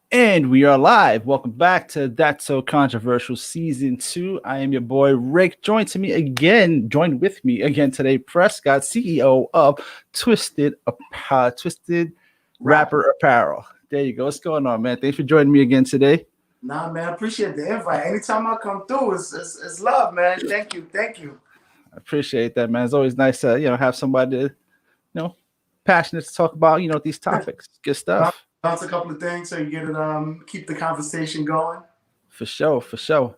And we are live. Welcome back to That's So Controversial Season 2. I am your boy Rick. Joined with me again today, Prescott, CEO of Twisted Rapper. Rapper Apparel. There you go. What's going on, man? Thanks for joining me again today. Nah, man, appreciate the invite. Anytime I come through, it's love, man. Thank you, thank you. I appreciate that, man. It's always nice to, have somebody to, know, passionate to talk about, these topics. Good Bounce, stuff. bounce a couple of things so you get it. Keep the conversation going. For sure, for sure.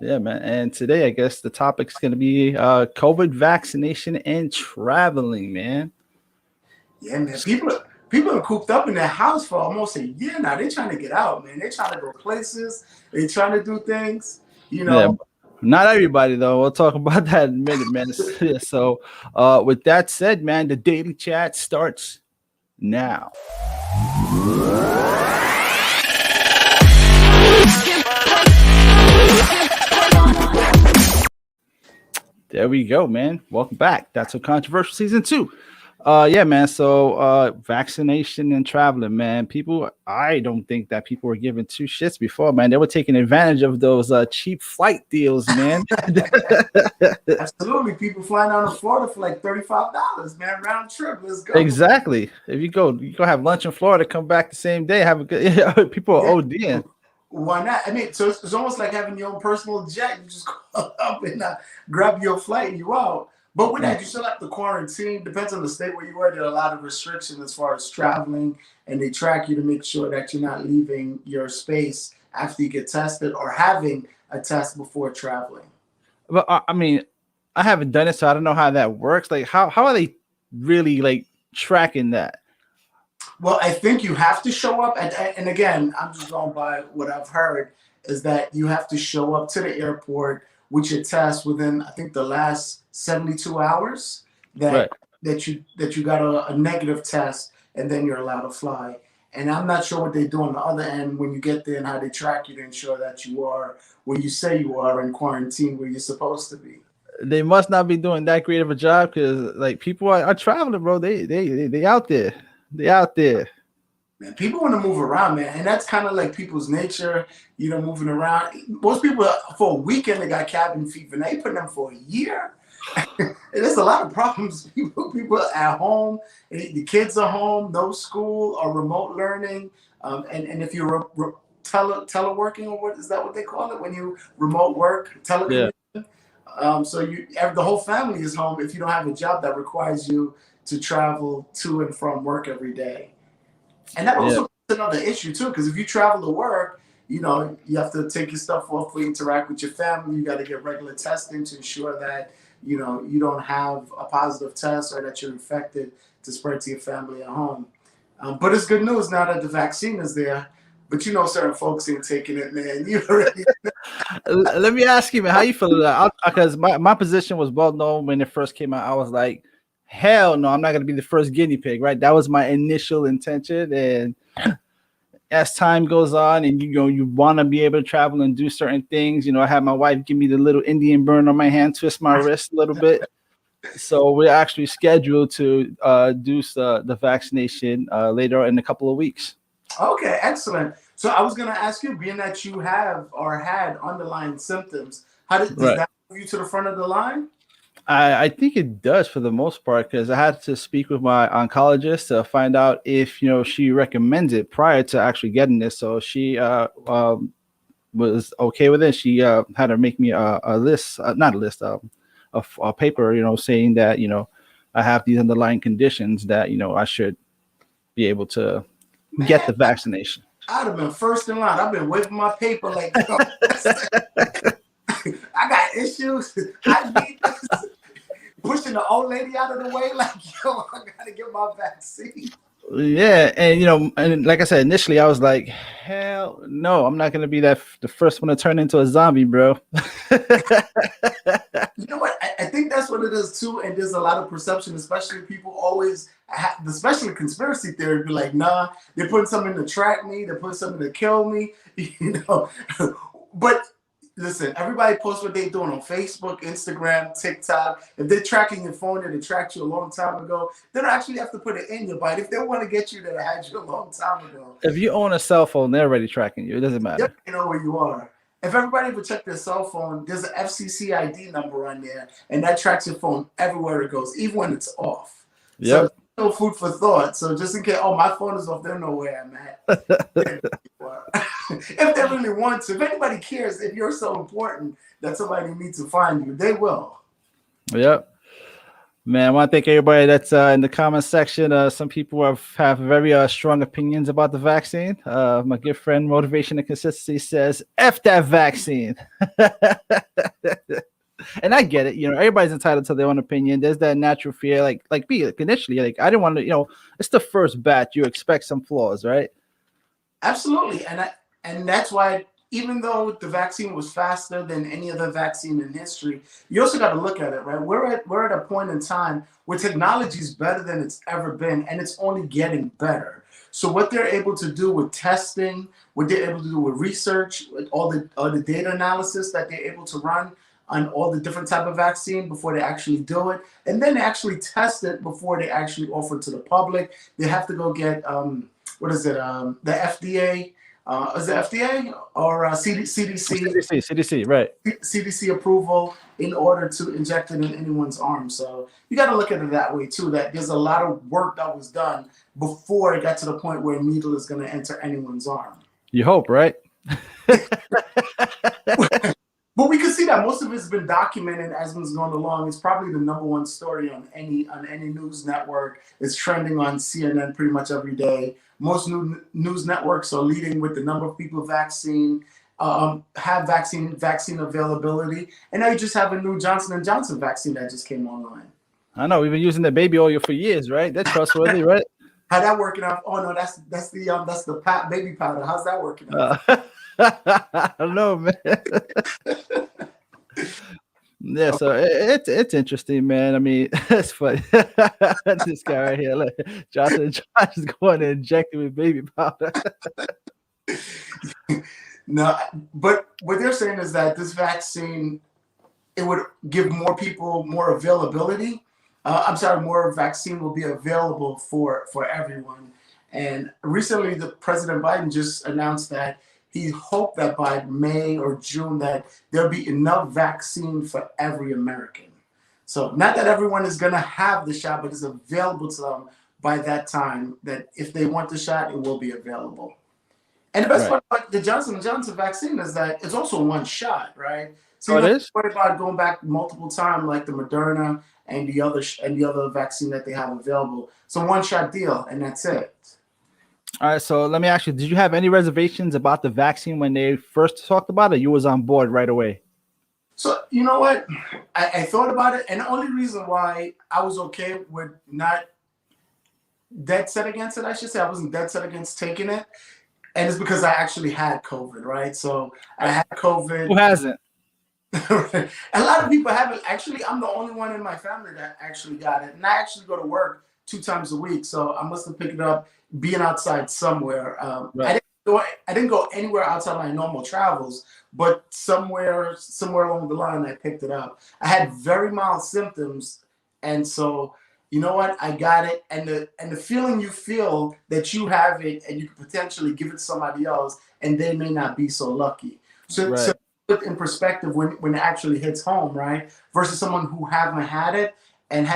Yeah, man. And today, I guess the topic's going to be COVID vaccination and traveling, man. Yeah, man. People are cooped up in their house for almost a year now. They're trying to get out, man. They're trying to go places. They're trying to do things. You Yeah, know, not everybody though. We'll talk about that in a minute, man. So, with that said, man, the daily chat starts now. There we go, man. Welcome back. That's a controversial season 2. Yeah, man. So vaccination and traveling, man. People, I don't think that people were giving two shits before, man. They were taking advantage of those cheap flight deals, man. absolutely. People flying down to Florida for like $35, man, round trip. Let's go. Exactly. If you go have lunch in Florida, come back the same day, have a good people are Yeah. ODing. Why not? I mean, so it's almost like having your own personal jet. You just call up and grab your flight and you out. But with that, you still have to quarantine. Depends on the state where you are. There are a lot of restrictions as far as traveling, and they track you to make sure that you're not leaving your space after you get tested or having a test before traveling. But I mean, I haven't done it, so I don't know how that works. Like, how are they really like tracking that? Well, I think you have to show up, and again, I'm just going by what I've heard is that you have to show up to the airport with your test within, I think, the last 72 hours that Right. you got a negative test, and then you're allowed to fly. And I'm not sure what they do on the other end when you get there and how they track you to ensure that you are where you say you are in quarantine where you're supposed to be. They must not be doing that great of a job because like people are traveling, bro. They out there. They out there. Man, people want to move around, man, and that's kind of like people's nature, moving around. Most people for a weekend they got cabin fever. Now you put them for a year. There's a lot of problems. People at home, the kids are home, no school or remote learning, and if you're teleworking or what is that what they call it when you remote work Yeah. telecommute? So the whole family is home if you don't have a job that requires you to travel to and from work every day. And that Yeah. also is another issue too, because if you travel to work, you have to take your stuff off, we interact with your family. You got to get regular testing to ensure that you don't have a positive test or that you're infected to spread to your family at home. But it's good news now that the vaccine is there. But certain folks ain't taking it, man. You already. Let me ask you, man, how you feel about that? Because my position was well known when it first came out. I was like, hell no, I'm not gonna be the first guinea pig, right? That was my initial intention. And as time goes on and you want to be able to travel and do certain things, I had my wife give me the little Indian burn on my hand, twist my wrist a little bit. So we're actually scheduled to do the vaccination later in a couple of weeks. Okay, excellent. So I was going to ask you, being that you have or had underlying symptoms, does Right. that move you to the front of the line? I think it does for the most part because I had to speak with my oncologist to find out if she recommends it prior to actually getting this. So she was okay with it. She had to make me a list, not a list, a paper, saying that I have these underlying conditions that I should be able to get Man, the vaccination. I'd have been first in line. I've been waving my paper like, yo, I got issues. I need this. Pushing the old lady out of the way, like, yo, I got to get my vaccine. Yeah, and and like I said initially, I was like, hell no, I'm not gonna be the first one to turn into a zombie, bro. You know what? I think that's what it is too. And there's a lot of perception, especially people always, especially conspiracy theory, be like, nah, they're putting something to track me, they're putting something to kill me, you know. But Listen, everybody posts what they're doing on Facebook, Instagram, TikTok. If they're tracking your phone and they tracked you a long time ago, they don't actually have to put it in you. But if they want to get you, they had you a long time ago. If you own a cell phone, they're already tracking you. It doesn't matter. Yep, you know where you are. If everybody would check their cell phone, there's an FCC ID number on there, and that tracks your phone everywhere it goes, even when it's off. Yep. So no food for thought. So just in case, oh, my phone is off, they don't know where I'm at. If they really want to, if anybody cares, if you're so important that somebody needs to find you, they will. Yep. Man, I want to thank everybody that's in the comment section. Some people have very strong opinions about the vaccine. My good friend, Motivation and Consistency, says, F that vaccine. And I get it. You know, everybody's entitled to their own opinion. There's that natural fear. Like initially, like, I didn't want to, you know, it's the first batch. You expect some flaws, right? Absolutely. And that's why, even though the vaccine was faster than any other vaccine in history, you also got to look at it, right? We're at a point in time where technology is better than it's ever been, and it's only getting better. So what they're able to do with testing, what they're able to do with research, with all the data analysis that they're able to run on all the different type of vaccine before they actually do it, and then they actually test it before they actually offer it to the public. They have to go get the FDA. Is it FDA or CDC, right? CDC approval in order to inject it in anyone's arm. So you got to look at it that way too. That there's a lot of work that was done before it got to the point where a needle is going to enter anyone's arm. You hope, right? But we can see that most of it's been documented as it's gone along. It's probably the #1 story on any news network. It's trending on CNN pretty much every day. Most news networks are leading with the number of people have vaccine availability, and now you just have a new Johnson & Johnson vaccine that just came online. I know, we've been using the baby oil for years, right? That's trustworthy, right? How that working out? Oh no, that's the baby powder. How's that working out? I don't know, man. Yeah, so it's interesting, man. I mean, it's funny. This guy right here, look, Johnson & Johnson is going to inject him with baby powder. No, but what they're saying is that this vaccine, it would give more people more availability. More vaccine will be available for everyone. And recently, the President Biden just announced that he hoped that by May or June that there'll be enough vaccine for every American. So not that everyone is going to have the shot, but it's available to them by that time, that if they want the shot, it will be available. And the best part about the Johnson & Johnson vaccine is that it's also one shot, right? So you don't have to worry about going back multiple times like the Moderna and the other vaccine that they have available. So one shot deal, and that's it. All right, so let me ask you, did you have any reservations about the vaccine when they first talked about it? You was on board right away? So, you know what? I thought about it, and the only reason why I was okay with not dead set against it, I should say, I wasn't dead set against taking it, and it's because I actually had COVID, right? So I had COVID. Who hasn't? A lot of people haven't. Actually, I'm the only one in my family that actually got it, and I actually go to work 2 times a week, so I must have picked it up being outside somewhere. I didn't go anywhere outside my normal travels, but somewhere along the line, I picked it up. I had very mild symptoms, and so you know what? I got it, and the feeling you feel that you have it, and you could potentially give it to somebody else, and they may not be so lucky. So put in perspective when it actually hits home, right? Versus someone who haven't had it and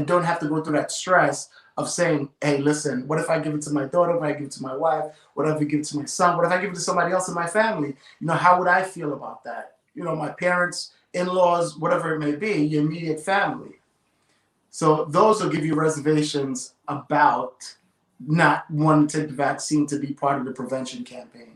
don't have to go through that stress of saying, hey, listen, what if I give it to my daughter? What if I give it to my wife? What if I give it to my son? What if I give it to somebody else in my family? You know, how would I feel about that? You know, my parents, in-laws, whatever it may be, your immediate family. So those will give you reservations about not wanting to take the vaccine to be part of the prevention campaign.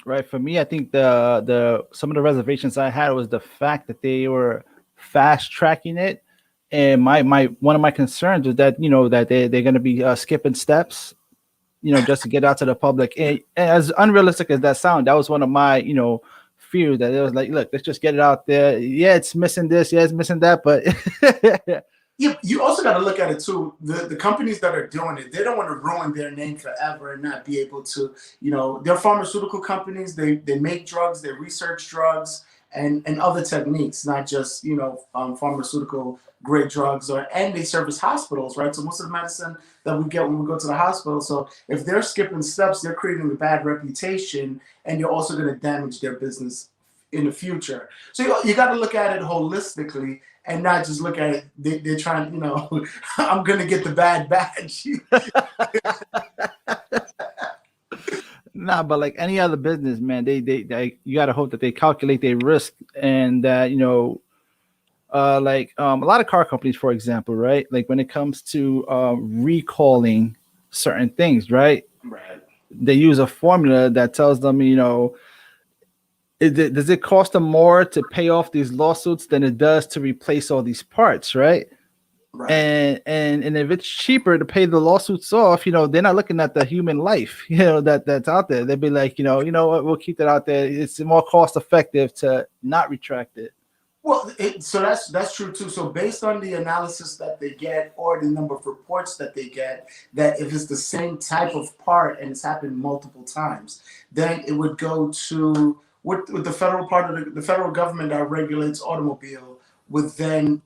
Right. For me, I think the some of the reservations I had was the fact that they were fast tracking it. And one of my concerns was that, you know, that they're going to be skipping steps, you know, just to get out to the public. And as unrealistic as that sounds, that was one of my, you know, fears, that it was like, look, let's just get it out there. Yeah, it's missing this. Yeah, it's missing that. But You also got to look at it too. The companies that are doing it, they don't want to ruin their name forever and not be able to, they're pharmaceutical companies. They make drugs, they research drugs and other techniques, not just, pharmaceutical grade drugs, and they service hospitals, right? So most of the medicine that we get when we go to the hospital. So if they're skipping steps, they're creating a bad reputation, and you're also going to damage their business in the future. So you got to look at it holistically and not just look at it. They're trying, I'm going to get the bad badge. Nah, but like any other business, man, they you got to hope that they calculate their risk and that, a lot of car companies, for example, right? Like when it comes to recalling certain things, right? Right. They use a formula that tells them, does it cost them more to pay off these lawsuits than it does to replace all these parts, right? Right. And if it's cheaper to pay the lawsuits off, they're not looking at the human life, that's out there. They'd be like, what, we'll keep that out there. It's more cost effective to not retract it. Well, so that's true too. So based on the analysis that they get or the number of reports that they get, that if it's the same type of part and it's happened multiple times, then it would go to with the federal part of the federal government that regulates automobile would then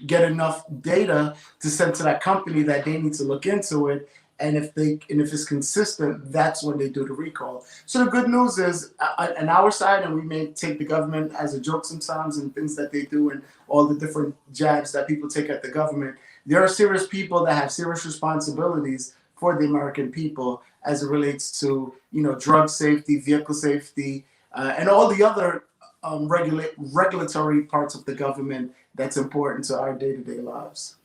get enough data to send to that company that they need to look into it. And if it's consistent, that's when they do the recall. So the good news is on our side, and we may take the government as a joke sometimes and things that they do and all the different jabs that people take at the government. There are serious people that have serious responsibilities for the American people as it relates to, drug safety, vehicle safety, and all the other regulatory parts of the government that's important to our day-to-day lives.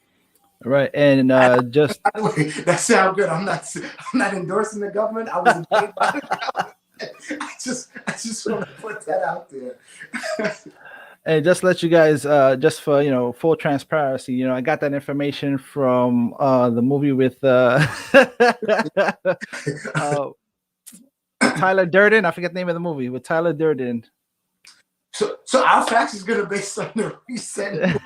Right, and just by the way, that sounds good. I'm not endorsing the government. I was engaged by the government. I just want to put that out there. And just let you guys, just for full transparency, I got that information from the movie with Tyler Durden. I forget the name of the movie with Tyler Durden. So our facts is gonna be based on the recent.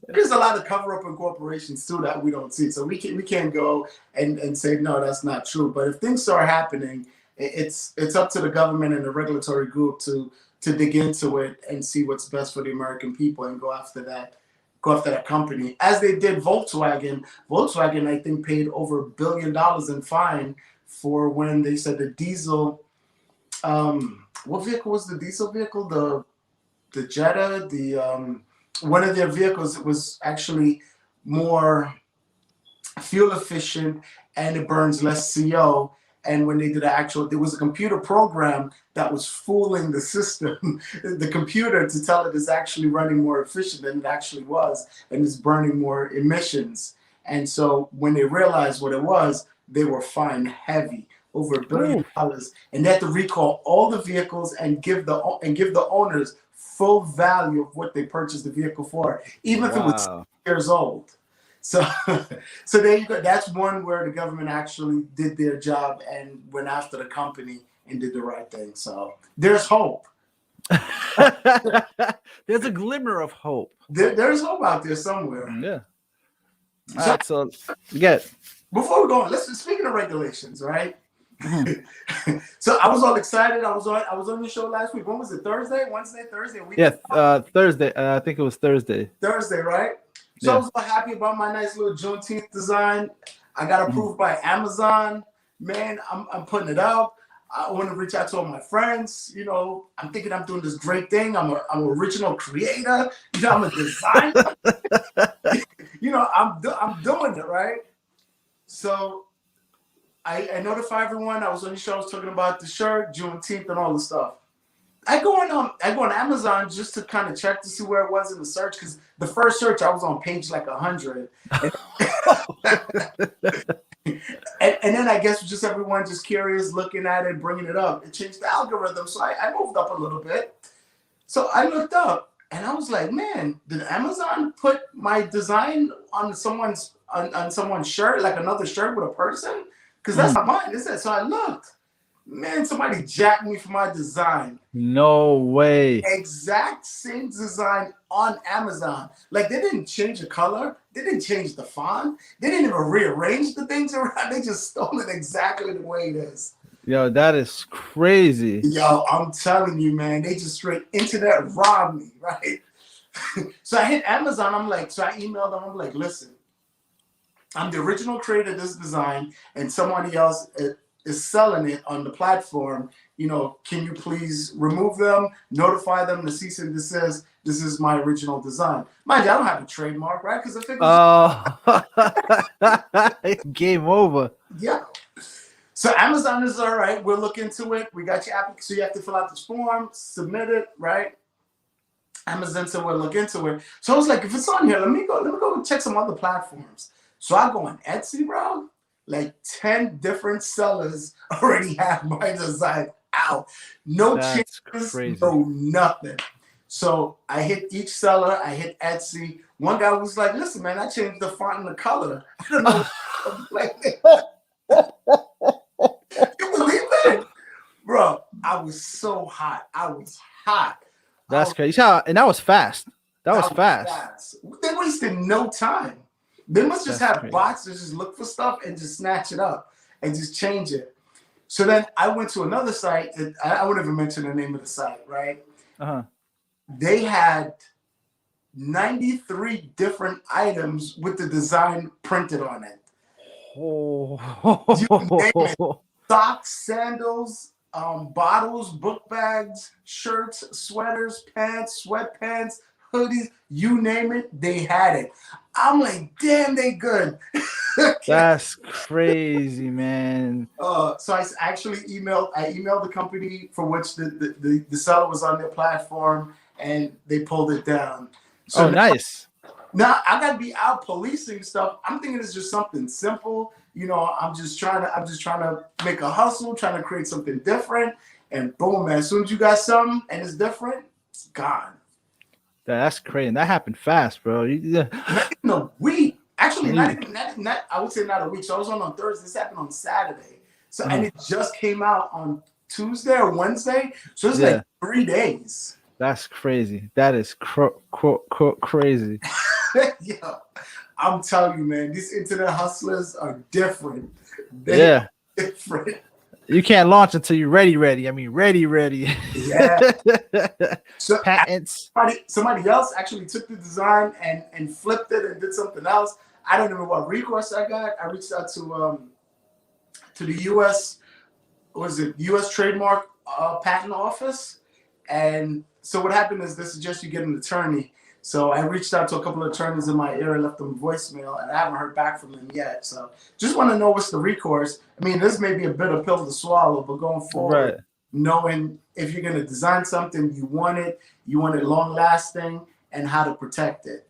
There's a lot of cover-up in corporations too that we don't see, so we can't go and say no, that's not true. But if things are happening, it's up to the government and the regulatory group to dig into it and see what's best for the American people and go after that company, as they did Volkswagen. Volkswagen, I think, paid over $1 billion in fine for when they said the diesel. What vehicle was the diesel vehicle? The Jetta, one of their vehicles was actually more fuel efficient and it burns less CO. And when they did there was a computer program that was fooling the system, the computer, to tell it it's actually running more efficient than it actually was, and it's burning more emissions. And so when they realized what it was, they were fined heavy, over $1 billion, and they had to recall all the vehicles and give the owners full value of what they purchased the vehicle for, even if it was 6 years old. So there you go. That's one where the government actually did their job and went after the company and did the right thing. So there's hope. There's a glimmer of hope. There's hope out there somewhere. Yeah. All right, so get before we go on, speaking of regulations, right? So I was all excited. I was on the show last week. When was it? Thursday, Wednesday, Thursday? Thursday. I think it was Thursday. Thursday, right? So I was all happy about my nice little Juneteenth design. I got approved by Amazon. Man, I'm putting it up. I want to reach out to all my friends. I'm thinking I'm doing this great thing. I'm an original creator. I'm a designer. I'm doing it, right? So I notify everyone. I was on the show. I was talking about the shirt, Juneteenth, and all the stuff. I go on Amazon just to kind of check to see where it was in the search, because the first search I was on page like 100, and then I guess just everyone just curious, looking at it, bringing it up. It changed the algorithm, so I moved up a little bit. So I looked up and I was like, man, did Amazon put my design on someone's shirt, like another shirt with a person? Because that's not mine, is it? So I looked. Man, somebody jacked me for my design. No way. Exact same design on Amazon. Like they didn't change the color, they didn't change the font, they didn't even rearrange the things around. They just stole it exactly the way it is. Yo, that is crazy. Yo, I'm telling you, man, they just straight internet robbed me, right? So I hit Amazon. So I emailed them. I'm like, listen, I'm the original creator of this design, and somebody else is selling it on the platform. Can you please remove them, notify them, the cease and desist? This is my original design. Mind you, I don't have a trademark, right? Because I figured, game over. yeah. So Amazon is all right. We'll look into it. We got your application. So you have to fill out this form, submit it, right? Amazon said we'll look into it. So I was like, if it's on here, let me go check some other platforms. So I go on Etsy, bro. Like 10 different sellers already have my design out. No That's changes, crazy. no nothing. So I hit each seller, I hit Etsy. One guy was like, listen, man, I changed the font and the color. I don't know. You believe that? Bro, I was so hot. I was hot. That's crazy. And that was fast. That was fast. They wasted no time. They must just have crazy. bots that just look for stuff and just snatch it up and just change it. So then I went to another site. I wouldn't even mention the name of the site, right? Uh-huh. They had 93 different items with the design printed on it. Oh. You name it. Socks, sandals, bottles, book bags, shirts, sweaters, pants, sweatpants, hoodies, you name it, they had it. I'm like, damn, they good. That's crazy, man. So I actually emailed the company for which the seller was on their platform, and they pulled it down. So nice. Now I gotta be out policing stuff. I'm thinking it's just something simple. I'm just trying to make a hustle, trying to create something different. And boom, man, as soon as you got something and it's different, it's gone. That's crazy. And that happened fast, bro. Not even a week. Actually, not I would say not a week. So I was on Thursday. This happened on Saturday. So and it just came out on Tuesday or Wednesday. So it's like 3 days. That's crazy. That is crazy. Yeah, I'm telling you, man, these internet hustlers are different. They're different. You can't launch until you're ready. I mean, ready. Yeah. So patents. Somebody else actually took the design and flipped it and did something else. I don't know what recourse I got. I reached out to the U.S. U.S. Trademark Patent Office, and so what happened is they suggest you get an attorney. So I reached out to a couple of attorneys in my area, left them a voicemail, and I haven't heard back from them yet. So just want to know what's the recourse. I mean, this may be a bitter pill to swallow, but going forward, knowing if you're going to design something, you want it long lasting, and how to protect it.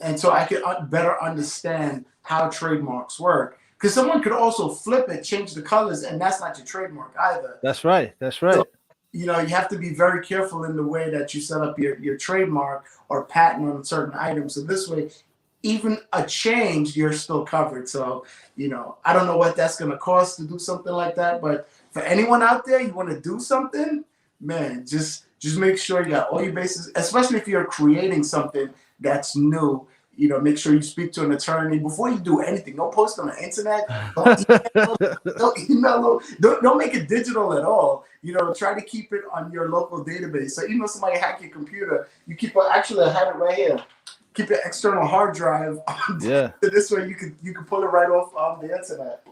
And so I could better understand how trademarks work. Because someone could also flip it, change the colors, and that's not your trademark either. That's right. So, you have to be very careful in the way that you set up your trademark or patent on certain items. So this way, even a change, you're still covered. So, I don't know what that's going to cost to do something like that. But for anyone out there, you want to do something, man, just make sure you got all your bases, especially if you're creating something that's new. Make sure you speak to an attorney before you do anything. Don't post on the internet. Don't email. Don't make it digital at all. Try to keep it on your local database. So even if somebody hack your computer, you keep actually I have it right here. Keep an external hard drive. So this way you can pull it right off the internet.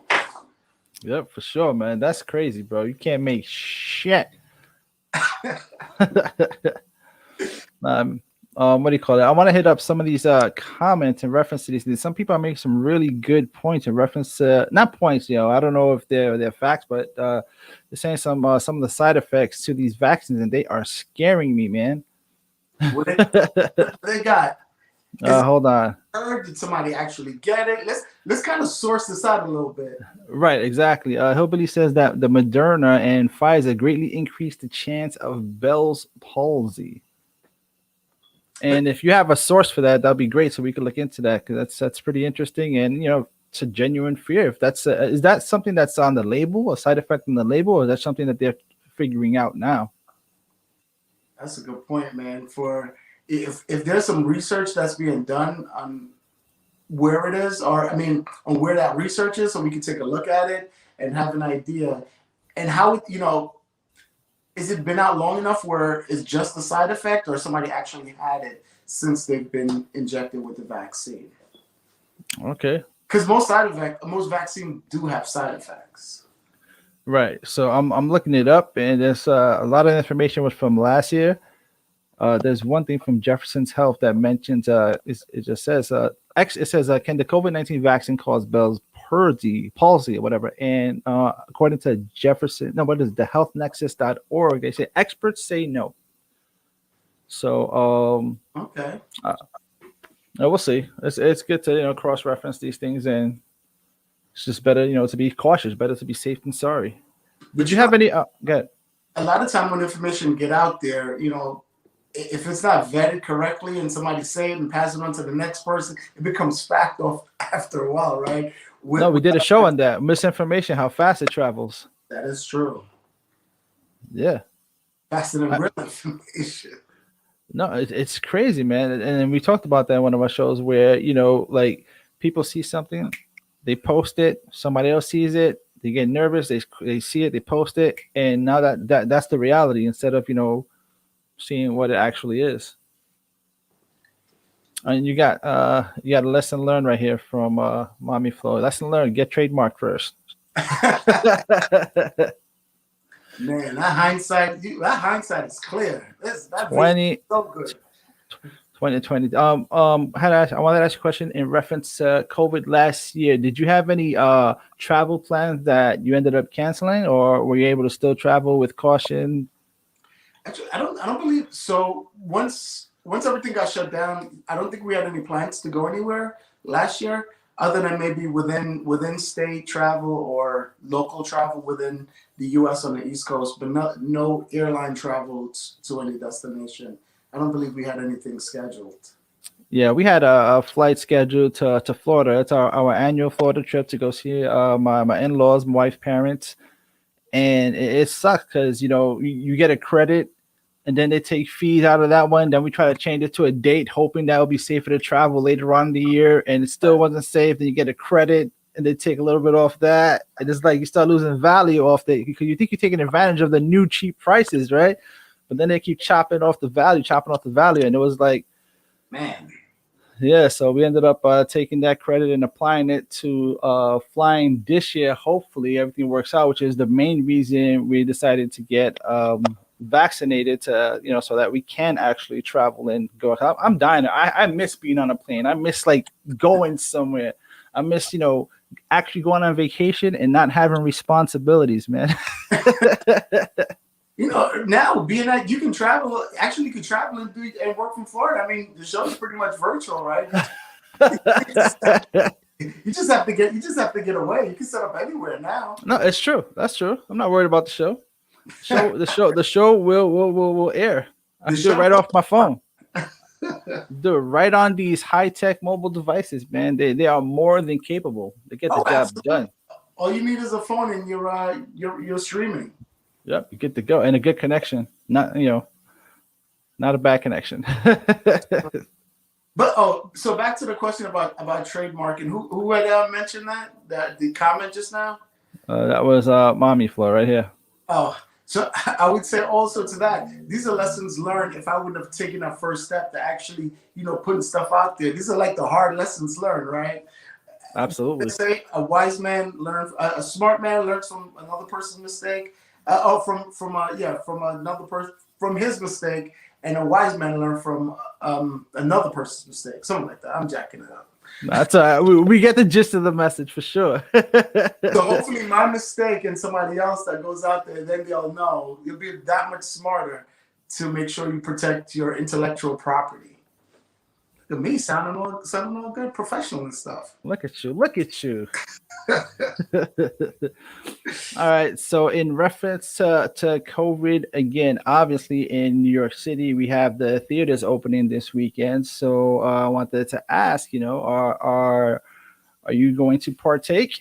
Yep, for sure, man. That's crazy, bro. You can't make shit. What do you call it? I want to hit up some of these comments in reference to these. Some people are making some really good points in reference to not points. I don't know if they're facts, but they're saying some of the side effects to these vaccines, and they are scaring me, man. What they got? Hold on. Did somebody actually get it? Let's kind of source this out a little bit. Right, exactly. Hillbilly says that the Moderna and Pfizer greatly increased the chance of Bell's palsy. And if you have a source for that, that'll be great. So we could look into that because that's pretty interesting. And it's a genuine fear. If that's is that something that's on the label, a side effect on the label, or is that something that they're figuring out now? That's a good point, man. For if there's some research that's being done on where it is, or I mean, on where that research is, so we can take a look at it and have an idea, and how is it been out long enough where it's just a side effect, or somebody actually had it since they've been injected with the vaccine? Okay. Because most vaccines do have side effects. Right. So I'm looking it up, and there's a lot of information was from last year. There's one thing from Jefferson's Health that mentions it just says it says can the COVID-19 vaccine cause Bell's palsy or whatever? And according to Jefferson, no, what is it, the healthnexus.org, they say experts say no. So Okay. we'll see. It's good to cross reference these things, and it's just better to be cautious. Better to be safe than sorry. Did you have any? Good. A lot of time when information get out there, if it's not vetted correctly and somebody say it and pass it on to the next person, it becomes fact off after a while, right? No, we did a show on that misinformation, how fast it travels. That is true. Yeah. Faster than real information. No, it's crazy, man. And we talked about that in one of our shows where, like people see something, they post it, somebody else sees it, they get nervous, they see it, they post it, and now that's the reality instead of, seeing what it actually is. And you got a lesson learned right here from Mommy Flo. Lesson learned: get trademark first. Man, that hindsight is clear. That 20 so good. 2020. I wanted to ask you a question in reference to COVID last year. Did you have any travel plans that you ended up canceling, or were you able to still travel with caution? Actually, I don't believe so. Once everything got shut down, I don't think we had any plans to go anywhere last year, other than maybe within state travel or local travel within the U.S. on the East Coast, but no airline travel to any destination. I don't believe we had anything scheduled. Yeah, we had a flight scheduled to Florida. It's our annual Florida trip to go see my in-laws, my wife's parents, and it sucks because you get a credit, and then they take fees out of that one. Then we try to change it to a date, hoping that will be safer to travel later on in the year, and it still wasn't safe. Then you get a credit, and they take a little bit off that, and it's like you start losing value off that because you think you're taking advantage of the new cheap prices, right? But then they keep chopping off the value, and it was like, man. Yeah, so we ended up taking that credit and applying it to flying this year. Hopefully everything works out, which is the main reason we decided to get vaccinated to, so that we can actually travel and go. I'm dying. I miss being on a plane. I miss like going somewhere. I miss, actually going on vacation and not having responsibilities, man. Now being that you can travel, actually you can travel and work from Florida. I mean, the show's pretty much virtual, right? You just have to get away. You can set up anywhere now. No, it's true. That's true. I'm not worried about the show. The show will air. I do it right off my phone. Do it right on these high-tech mobile devices, man. They are more than capable. They get the job absolutely. done. All you need is a phone and you're streaming. Yep, you get to go and a good connection. Not not a bad connection. But so back to the question about trademarking. Who had mentioned that the comment just now? That was Mommy Flo right here. Oh, so I would say also to that, these are lessons learned. If I wouldn't have taken that first step to actually, putting stuff out there, these are like the hard lessons learned, right? Absolutely. Let's say a wise man a smart man learns from another person's mistake. From another person, from his mistake, and a wise man learned from another person's mistake, something like that. I'm jacking it up. That's we get the gist of the message for sure. So hopefully my mistake and somebody else that goes out there, then they'll know. You'll be that much smarter to make sure you protect your intellectual property. Look at me sounding all good, professional and stuff. Look at you. All right. So in reference to COVID again, obviously in New York City, we have the theaters opening this weekend. So I wanted to ask, are Are you going to partake?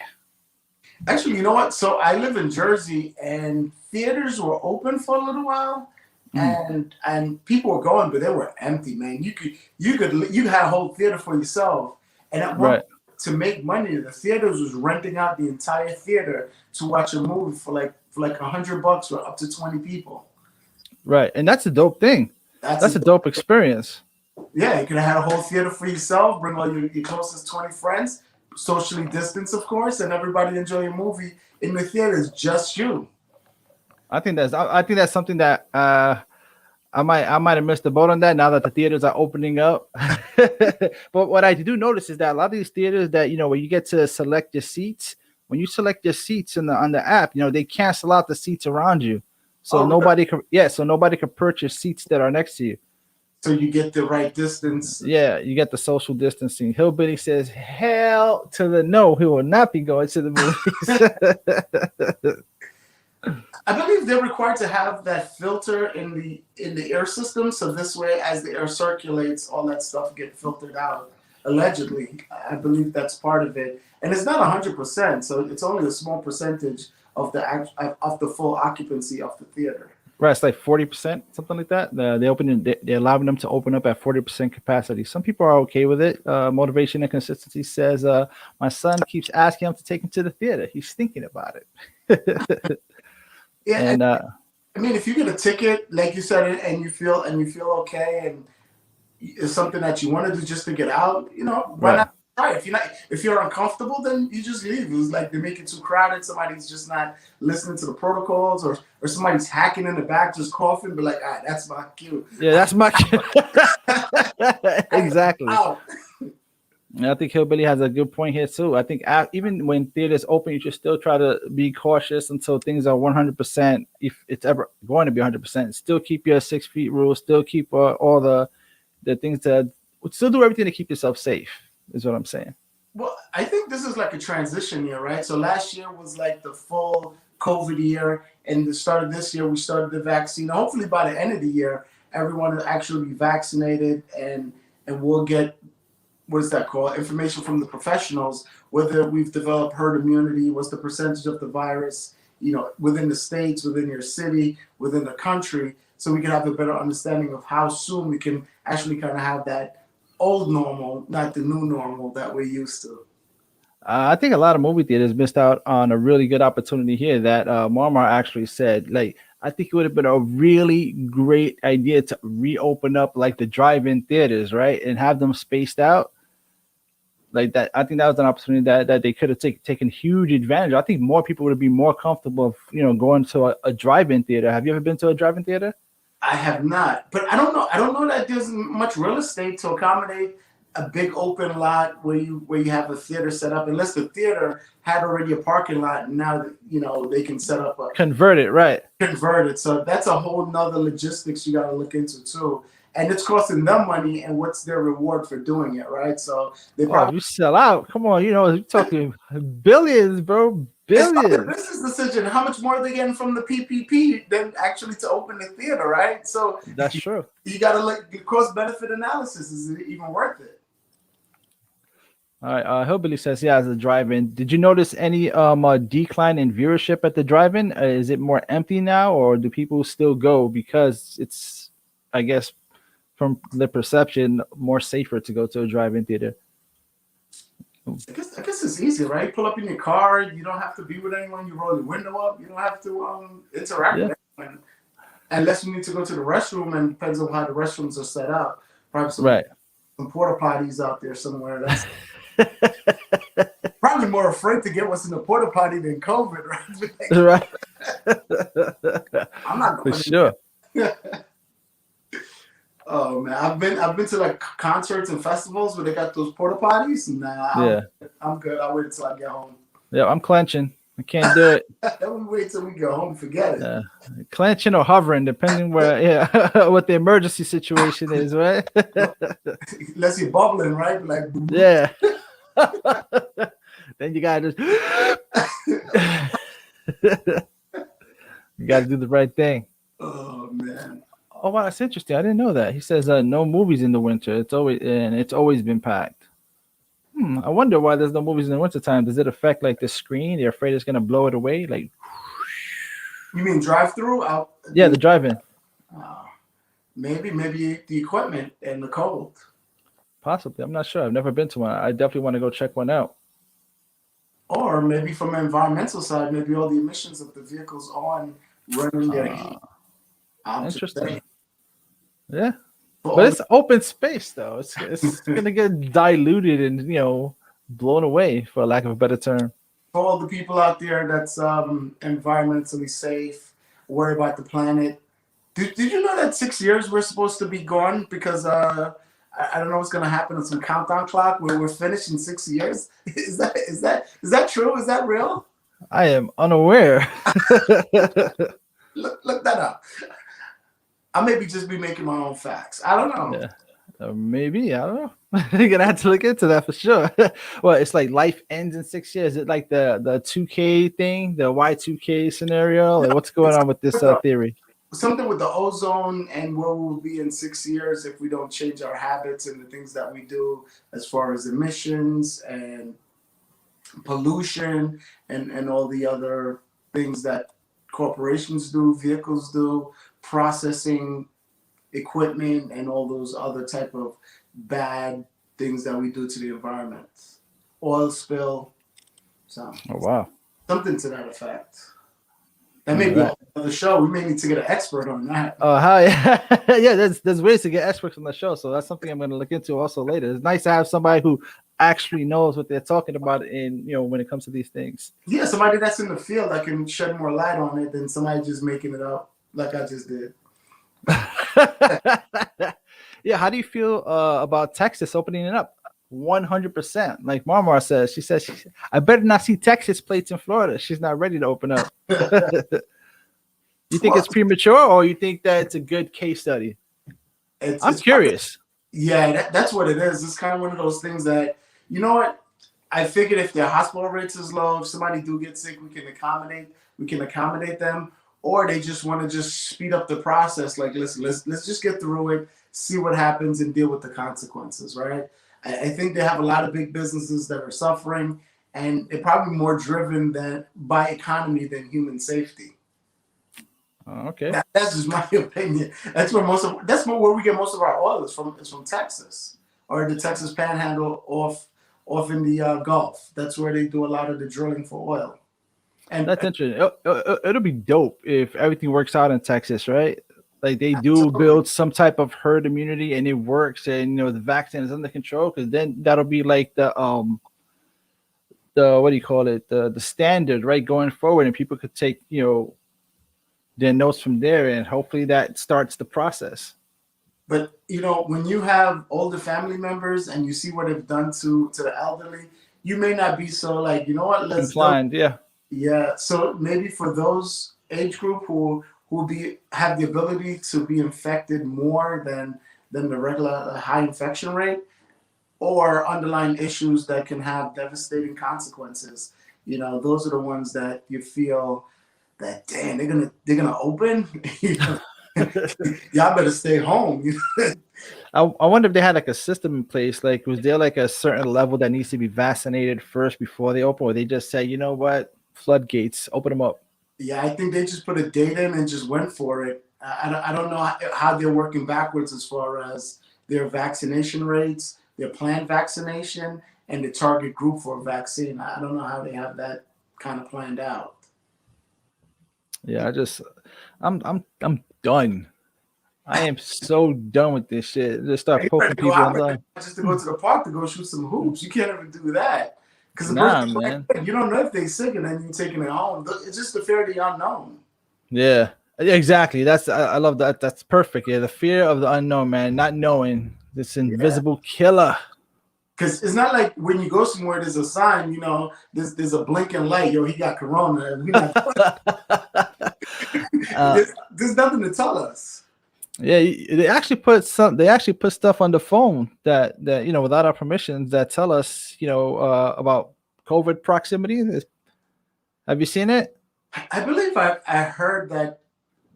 Actually, you know what? So I live in Jersey, and theaters were open for a little while, Mm, and people were going, but they were empty, man. You had a whole theater for yourself, and at one right, point, to make money, the theaters was renting out the entire theater to watch a movie for like $100 for up to 20 people. right. And that's a dope thing. That's That's a a dope experience. Yeah, you could have had a whole theater for yourself, bring all your closest 20 friends, socially distance, of course, and everybody enjoy a movie in the theater is just you. I think that's something that I might have missed the boat on that now that the theaters are opening up. But what I do notice is that a lot of these theaters that where you get to select your seats, when you select your seats in the on the app, they cancel out the seats around you. So Oh, really? nobody can purchase seats that are next to you. So you get the right distance. Yeah, you get the social distancing. Hillbilly says, hell to the no, he will not be going to the movies. I believe they're required to have that filter in the air system, so this way, as the air circulates, all that stuff get filtered out. Allegedly, I believe that's part of it, and it's not 100%, so it's only a small percentage of of the full occupancy of the theater. Right, it's like 40%, something like that. They're allowing them to open up at 40% capacity. Some people are okay with it. Motivation and consistency says, my son keeps asking him to take him to the theater. He's thinking about it. Yeah, And I mean, if you get a ticket, like you said, and you feel okay, and it's something that you want to do just to get out, why right, not try it? If you're uncomfortable, then you just leave. It was like they make it too crowded. Somebody's just not listening to the protocols, or somebody's hacking in the back, just coughing, but like, ah, that's my cue. yeah, that's my I exactly. out. And I think Hillbilly has a good point here too. I think even when theaters open, you should still try to be cautious until things are 100%. If it's ever going to be 100%, still keep your 6 feet rule. Still keep all the things that still do everything to keep yourself safe. Is what I'm saying. Well, I think this is like a transition year, right? So last year was like the full COVID year, and the start of this year, we started the vaccine. Hopefully, by the end of the year, everyone will actually be vaccinated, and we'll get what is that called? Information from the professionals, whether we've developed herd immunity, what's the percentage of the virus, within the states, within your city, within the country, so we can have a better understanding of how soon we can actually kind of have that old normal, not the new normal that we're used to. I think a lot of movie theaters missed out on a really good opportunity here that Marmar actually said. Like, I think it would have been a really great idea to reopen up like the drive-in theaters, right, and have them spaced out like that. I think that was an opportunity that they could have taken huge advantage. I think more people would be more comfortable, going to a drive-in theater. Have you ever been to a drive-in theater? I have not, but I don't know. I don't know that there's much real estate to accommodate a big open lot where you have a theater set up, unless the theater had already a parking lot. And now they can set up a Convert it, right? converted. So that's a whole nother logistics you got to look into too. And it's costing them money, and what's their reward for doing it, right? So they Oh, if probably you sell out, come on, you're talking billions, bro, it's not a billions. business decision. How much more are they getting from the PPP than actually to open the theater, right? So That's true. you got to look the cost benefit analysis. Is it even worth it? All right, Hillbilly says, yeah, as a drive-in. Did you notice any decline in viewership at the drive-in? Is it more empty now, or do people still go because it's, I guess, from the perception, more safer to go to a drive-in theater? I guess it's easy, right? Pull up in your car. You don't have to be with anyone. You roll your window up. You don't have to interact Yeah, with anyone. Unless you need to go to the restroom, and depends on how the restrooms are set up. Probably right. some porta potties out there somewhere. That's probably more afraid to get what's in the porta potty than COVID, right? Right. I'm not For going sure. to. Oh man, I've been to like concerts and festivals where they got those porta potties. Nah, Yeah. I'm good. I'll wait until I get home. Yeah, I'm clenching. I can't do it. We wait till we get home. Forget it. Clenching or hovering, depending where, yeah, what the emergency situation is, right? Unless you're bubbling, right? Like, Yeah. Then you gotta just you gotta do the right thing. oh man. Oh wow, that's interesting. I didn't know that. He says no movies in the winter. It's always been packed. I wonder why there's no movies in the wintertime. Does it affect like the screen? They're afraid it's gonna blow it away. Like, You mean drive-through out? yeah, the drive-in. Uh, maybe the equipment and the cold. Possibly. I'm not sure. I've never been to one. I definitely want to go check one out. Or maybe from an environmental side, maybe all the emissions of the vehicles on running their heat. Interesting. Yeah. For But it's open space though. It's gonna get diluted and blown away, for lack of a better term. all the people out there that's environmentally safe, worry about the planet. Did you know that 6 years we're supposed to be gone because I don't know what's gonna happen on some countdown clock where we're finished in 6 years? Is that true? Is that real? I am unaware. Look that up. I maybe just be making my own facts. I don't know. Yeah. Maybe, I don't know. You're gonna have to look into that for sure. Well, it's like life ends in 6 years. Is it like the 2K thing, the Y2K scenario? Like, what's going on with this theory? Something with the ozone and where we'll be in 6 years if we don't change our habits and the things that we do as far as emissions and pollution and all the other things that corporations do, vehicles do, processing equipment and all those other type of bad things that we do to the environment. Oil spill. So Oh wow. something to that effect. That may be another show. We may need to get an expert on that. Oh, hi. Yeah, there's ways to get experts on the show, so that's something I'm going to look into also later. It's nice to have somebody who actually knows what they're talking about when it comes to these things. Yeah, somebody that's in the field that can shed more light on it than somebody just making it up like I just did. Yeah, how do you feel about Texas opening it up? 100%. Like Marmar says, she says, I better not see Texas plates in Florida. She's not ready to open up. You think it's premature, or you think that it's a good case study? I'm curious. Yeah, that's what it is. It's kind of one of those things that, you know what? I figured if their hospital rates is low, if somebody do get sick, we can accommodate them, or they just want to just speed up the process. Like, listen, let's just get through it, see what happens, and deal with the consequences, right? I think they have a lot of big businesses that are suffering, and they're probably more driven by economy than human safety. Okay. That's just my opinion. That's where we get most of our oil is from. It's from Texas or the Texas Panhandle off in the Gulf. That's where they do a lot of the drilling for oil. And that's interesting. It'll be dope if everything works out in Texas, right? Like they do build some type of herd immunity and it works, and the vaccine is under control, because then that'll be like the what do you call it? The standard, right, going forward, and people could take their notes from there, and hopefully that starts the process. But when you have older family members and you see what they've done to the elderly, you may not be so like, what, let's inclined, yeah. So maybe for those age group who have the ability to be infected more than the regular high infection rate, or underlying issues that can have devastating consequences, those are the ones that you feel that, damn, they're gonna open. Y'all better stay home. I wonder if they had like a system in place. Like, was there like a certain level that needs to be vaccinated first before they open, or they just say, you know what, floodgates, open them up? Yeah, I think they just put a date in and just went for it. I don't know how they're working backwards as far as their vaccination rates, their planned vaccination, and the target group for a vaccine. I don't know how they have that kind of planned out. Yeah, I'm done. I am so done with this shit. Just start poking people online. Just to go to the park to go shoot some hoops. You can't even do that. Because man, you don't know if they're sick and then you're taking it home. It's just the fear of the unknown. Yeah, exactly. I love that. That's perfect. Yeah, the fear of the unknown, man. Not knowing this invisible killer. Because it's not like when you go somewhere, there's a sign, there's a blinking light. Yo, he got corona. There's nothing to tell us. Yeah, they actually put stuff on the phone that without our permissions, that tell us about COVID proximity. Have you seen it? I believe I heard that.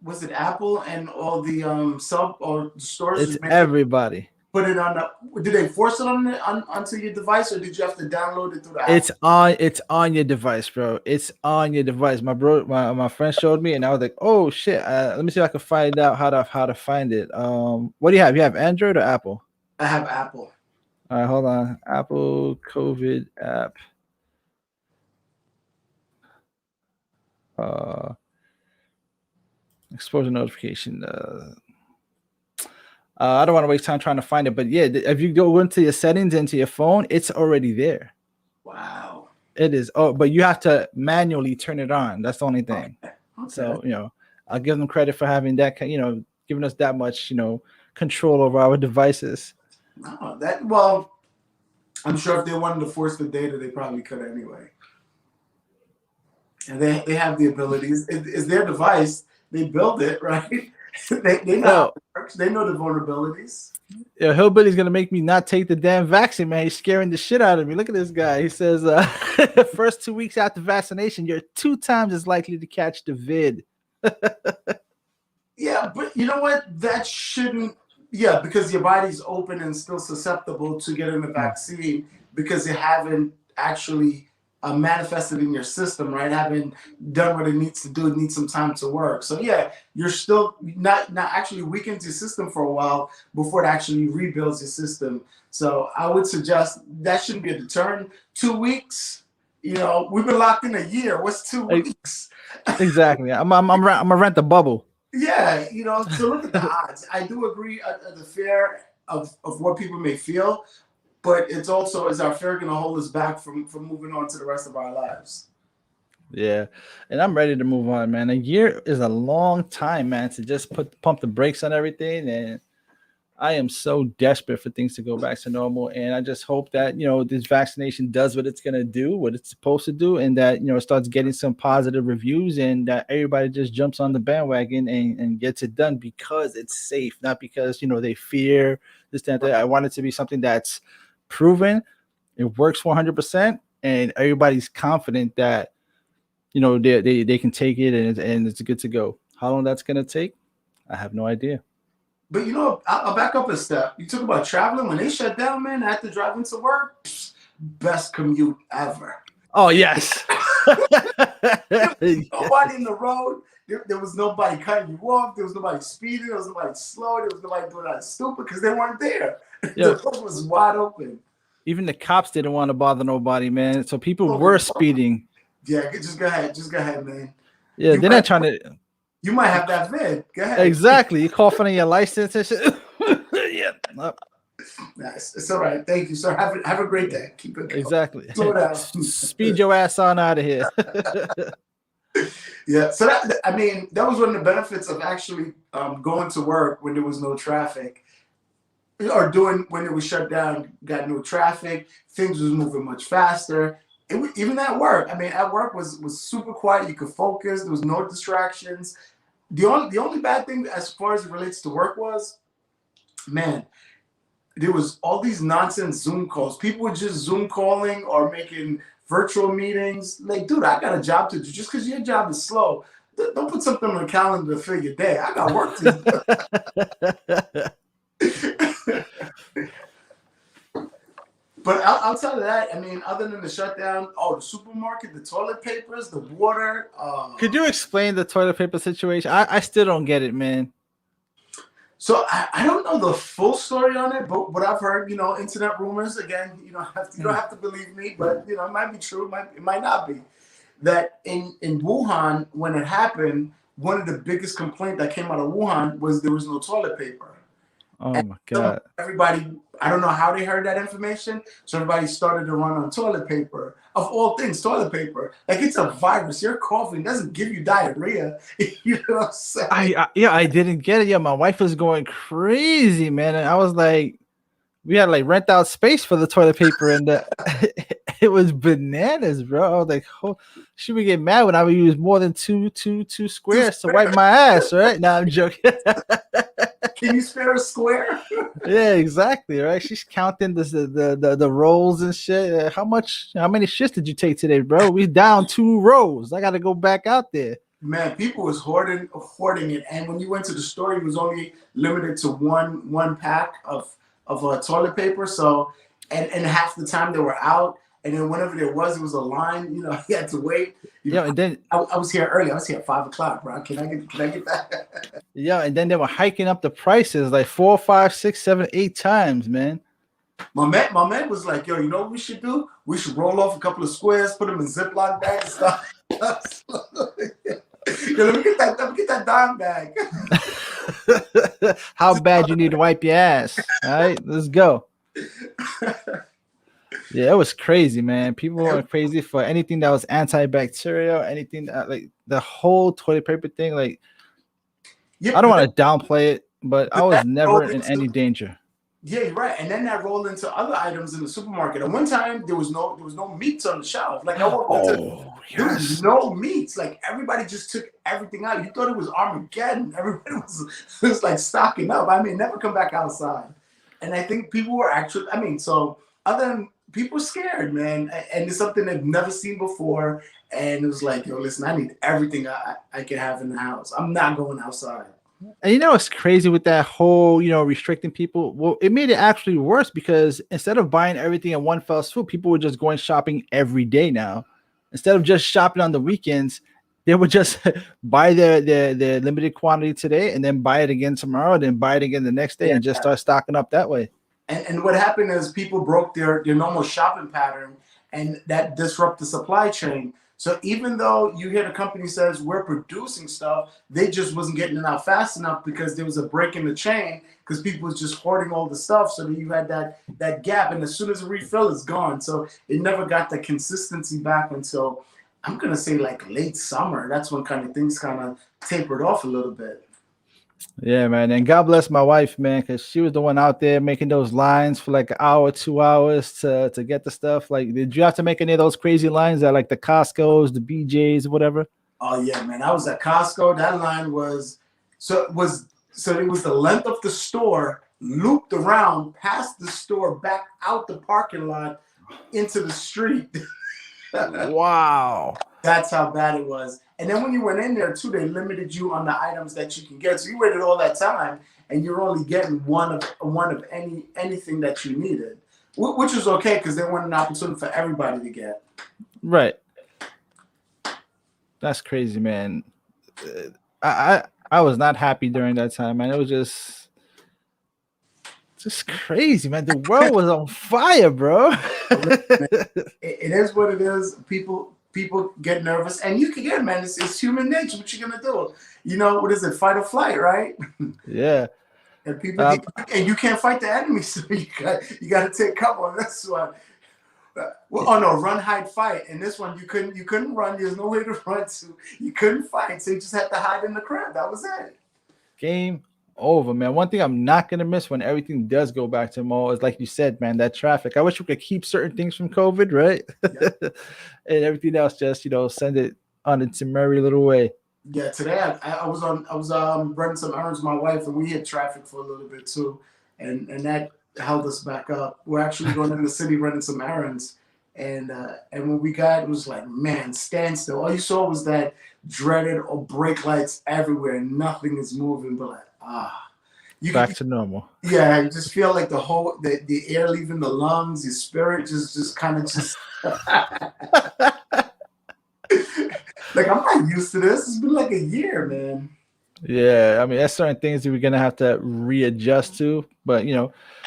Was it Apple and all the sub or stores? It's everybody. put it on the. Did they force it onto your device, or did you have to download it through the app? It's on your device, bro. It's on your device. My friend showed me, and I was like, oh shit. Let me see if I can find out how to find it. What do you have? You have Android or Apple? I have Apple. All right, hold on. Apple COVID app. Uh, exposure notification. I don't want to waste time trying to find it, but yeah, if you go into your settings into your phone, it's already there. Wow. It is. Oh, but you have to manually turn it on. That's the only thing. Okay. So I'll give them credit for having that. Giving us that much control over our devices. No, well, I'm sure if they wanted to force the data, they probably could anyway. And they have the abilities. It's their device. They build it, right? they know how it works. They know the vulnerabilities. Yeah, Hillbilly's gonna make me not take the damn vaccine, man. He's scaring the shit out of me. Look at this guy. He says, the first 2 weeks after vaccination, you're 2 times as likely to catch the vid. Yeah, but you know what? That shouldn't. Yeah, because your body's open and still susceptible to getting the vaccine because you haven't actually manifested in your system, right? Haven't done what it needs to do. It needs some time to work. So yeah, you're still not actually weakens your system for a while before it actually rebuilds your system. So I would suggest that shouldn't be a deterrent. 2 weeks, we've been locked in a year. What's 2 weeks? Exactly. I'm gonna rent the bubble. Yeah, so look at the odds. I do agree at the fear of what people may feel, but it's also, is our fear going to hold us back from moving on to the rest of our lives? Yeah, and I'm ready to move on, man. A year is a long time, man, to just pump the brakes on everything, and I am so desperate for things to go back to normal. And I just hope that this vaccination does what it's gonna do, what it's supposed to do, and that it starts getting some positive reviews, and that everybody just jumps on the bandwagon and gets it done because it's safe, not because they fear this, that. I want it to be something that's proven, it works 100%, and everybody's confident that they can take it and it's good to go. How long that's gonna take, I have no idea. But I'll back up a step. You talk about traveling. When they shut down, man, I had to drive into work. Best commute ever. Oh yes. Nobody in the road. There was nobody cutting you off. There was nobody speeding. There was nobody slow. There was nobody doing that stupid because they weren't there. The road was wide open. Even the cops didn't want to bother nobody, man. So people were speeding. Yeah, just go ahead. Just go ahead, man. Yeah, they're not trying to. You might have that vid. Go ahead. Exactly. You coughing on your license and shit. Yeah. Nice. It's all right. Thank you, sir. Have a great day. Keep it going. Exactly. Slow down. Speed your ass on out of here. Yeah. So that was one of the benefits of actually going to work when there was no traffic, or when it was shut down, got no traffic. Things was moving much faster. Even at work. At work was super quiet. You could focus. There was no distractions. The only bad thing as far as it relates to work was, man, there was all these nonsense Zoom calls. People were just Zoom calling or making virtual meetings. Like, dude, I got a job to do. Just because your job is slow, don't put something on the calendar to fill your day. I got work to do. But outside of that, other than the shutdown, the supermarket, the toilet papers, the water. Could you explain the toilet paper situation? I still don't get it, man. So I don't know the full story on it, but what I've heard, internet rumors. Again, you don't have to believe me, but it might be true. It might not be. That in Wuhan, when it happened, one of the biggest complaints that came out of Wuhan was there was no toilet paper. Oh my God. Everybody, I don't know how they heard that information. So everybody started to run on toilet paper. Of all things, toilet paper. Like, it's a virus. You're coughing. It doesn't give you diarrhea. You know what I'm saying? I didn't get it. Yeah, my wife was going crazy, man. And I was like, we had to rent out space for the toilet paper, and it was bananas, bro. I was like, she would get mad when I would use more than two squares to wipe my ass, right? No, I'm joking. Can you spare a square? Yeah, exactly. Right. She's counting the rolls and shit. How many shifts did you take today, bro? We down 2 rows. I got to go back out there. Man, people was hoarding it, and when you went to the store, it was only limited to one pack of of toilet paper. So and half the time they were out, and then whenever there was, it was a line. You know, you had to wait. You Yeah, know, and then I was here early. I was here at 5 o'clock, bro. Can I get that? yeah, and then they were hiking up the prices like 4, 5, 6, 7, 8 times, man. My man was like, "Yo, you know what we should do? We should roll off a couple of squares, put them in Ziploc bags, and stuff." Yo, let me get that dime bag. How bad you need to wipe your ass? All right, let's go. Yeah, it was crazy, man. People were crazy for anything that was antibacterial, anything that, like the whole toilet paper thing. Like, Yeah, I don't want to downplay it, but I but was that never rolled in into any danger. yeah, you're right. And then that rolled into other items in the supermarket. At one time, there was no meats on the shelf. Like I walked into Oh, there was yes. no meats. Like everybody just took everything out. You thought it was Armageddon. Everybody was like stocking up. I mean, never come back outside. And I think people were actually. I mean, so other than people were scared, man, and it's something they've never seen before. And it was like, yo, listen, I need everything I can have in the house. I'm not going outside. And you know what's crazy with that whole, restricting people? Well, it made it actually worse because instead of buying everything in one fell swoop, people were just going shopping every day now. Instead of just shopping on the weekends, they would just buy their limited quantity today and then buy it again tomorrow, then buy it again the next day Yeah. and just start stocking up that way. And what happened is people broke their normal shopping pattern, and that disrupted the supply chain. So even though you hear the company says we're producing stuff, they just wasn't getting it out fast enough because there was a break in the chain because people was just hoarding all the stuff. So then you had that gap, and as soon as the refill is gone, so it never got the consistency back until I'm gonna say like late summer. That's when kind of things kind of tapered off a little bit. Yeah, man. And God bless my wife, man, because she was the one out there making those lines for like an hour, 2 hours to get the stuff. Like, did you have to make any of those crazy lines at like the Costco's, the BJ's, whatever? Oh yeah, man. I was at Costco. That line so it was the length of the store, looped around past the store, back out the parking lot into the street. Wow. That's how bad it was. And then when you went in there too, they limited you on the items that you can get. So you waited all that time, and you're only getting one of anything that you needed, which was okay because they wanted an opportunity for everybody to get. Right. That's crazy, man. I was not happy during that time, man. It was just crazy, man. The world was on fire, bro. It is what it is. People get nervous, and you can get it, man. It's human nature. What you gonna do? You know what is it? Fight or flight, right? Yeah. And people and you can't fight the enemy, so you got to take cover on this one. Well, oh no, run, hide, fight. And this one you couldn't run. There's no way to run to. You couldn't fight, so you just had to hide in the crib. That was it. Game over, man. One thing I'm not gonna miss when everything does go back to normal is, like you said, man, that traffic. I wish we could keep certain things from COVID, right? Yeah. And everything else just send it on its merry little way. Yeah, today I was running some errands with my wife, and we hit traffic for a little bit too, and that held us back up. We're actually going in the city running some errands, and when we got, it was like, man, standstill. All you saw was that dreaded or brake lights everywhere. Nothing is moving, but like you back to normal. Yeah, you just feel like the air leaving the lungs, your spirit just kind of just. Like, I'm not used to this. It's been like a year, man. Yeah, I mean, there's certain things that we're gonna have to readjust to, but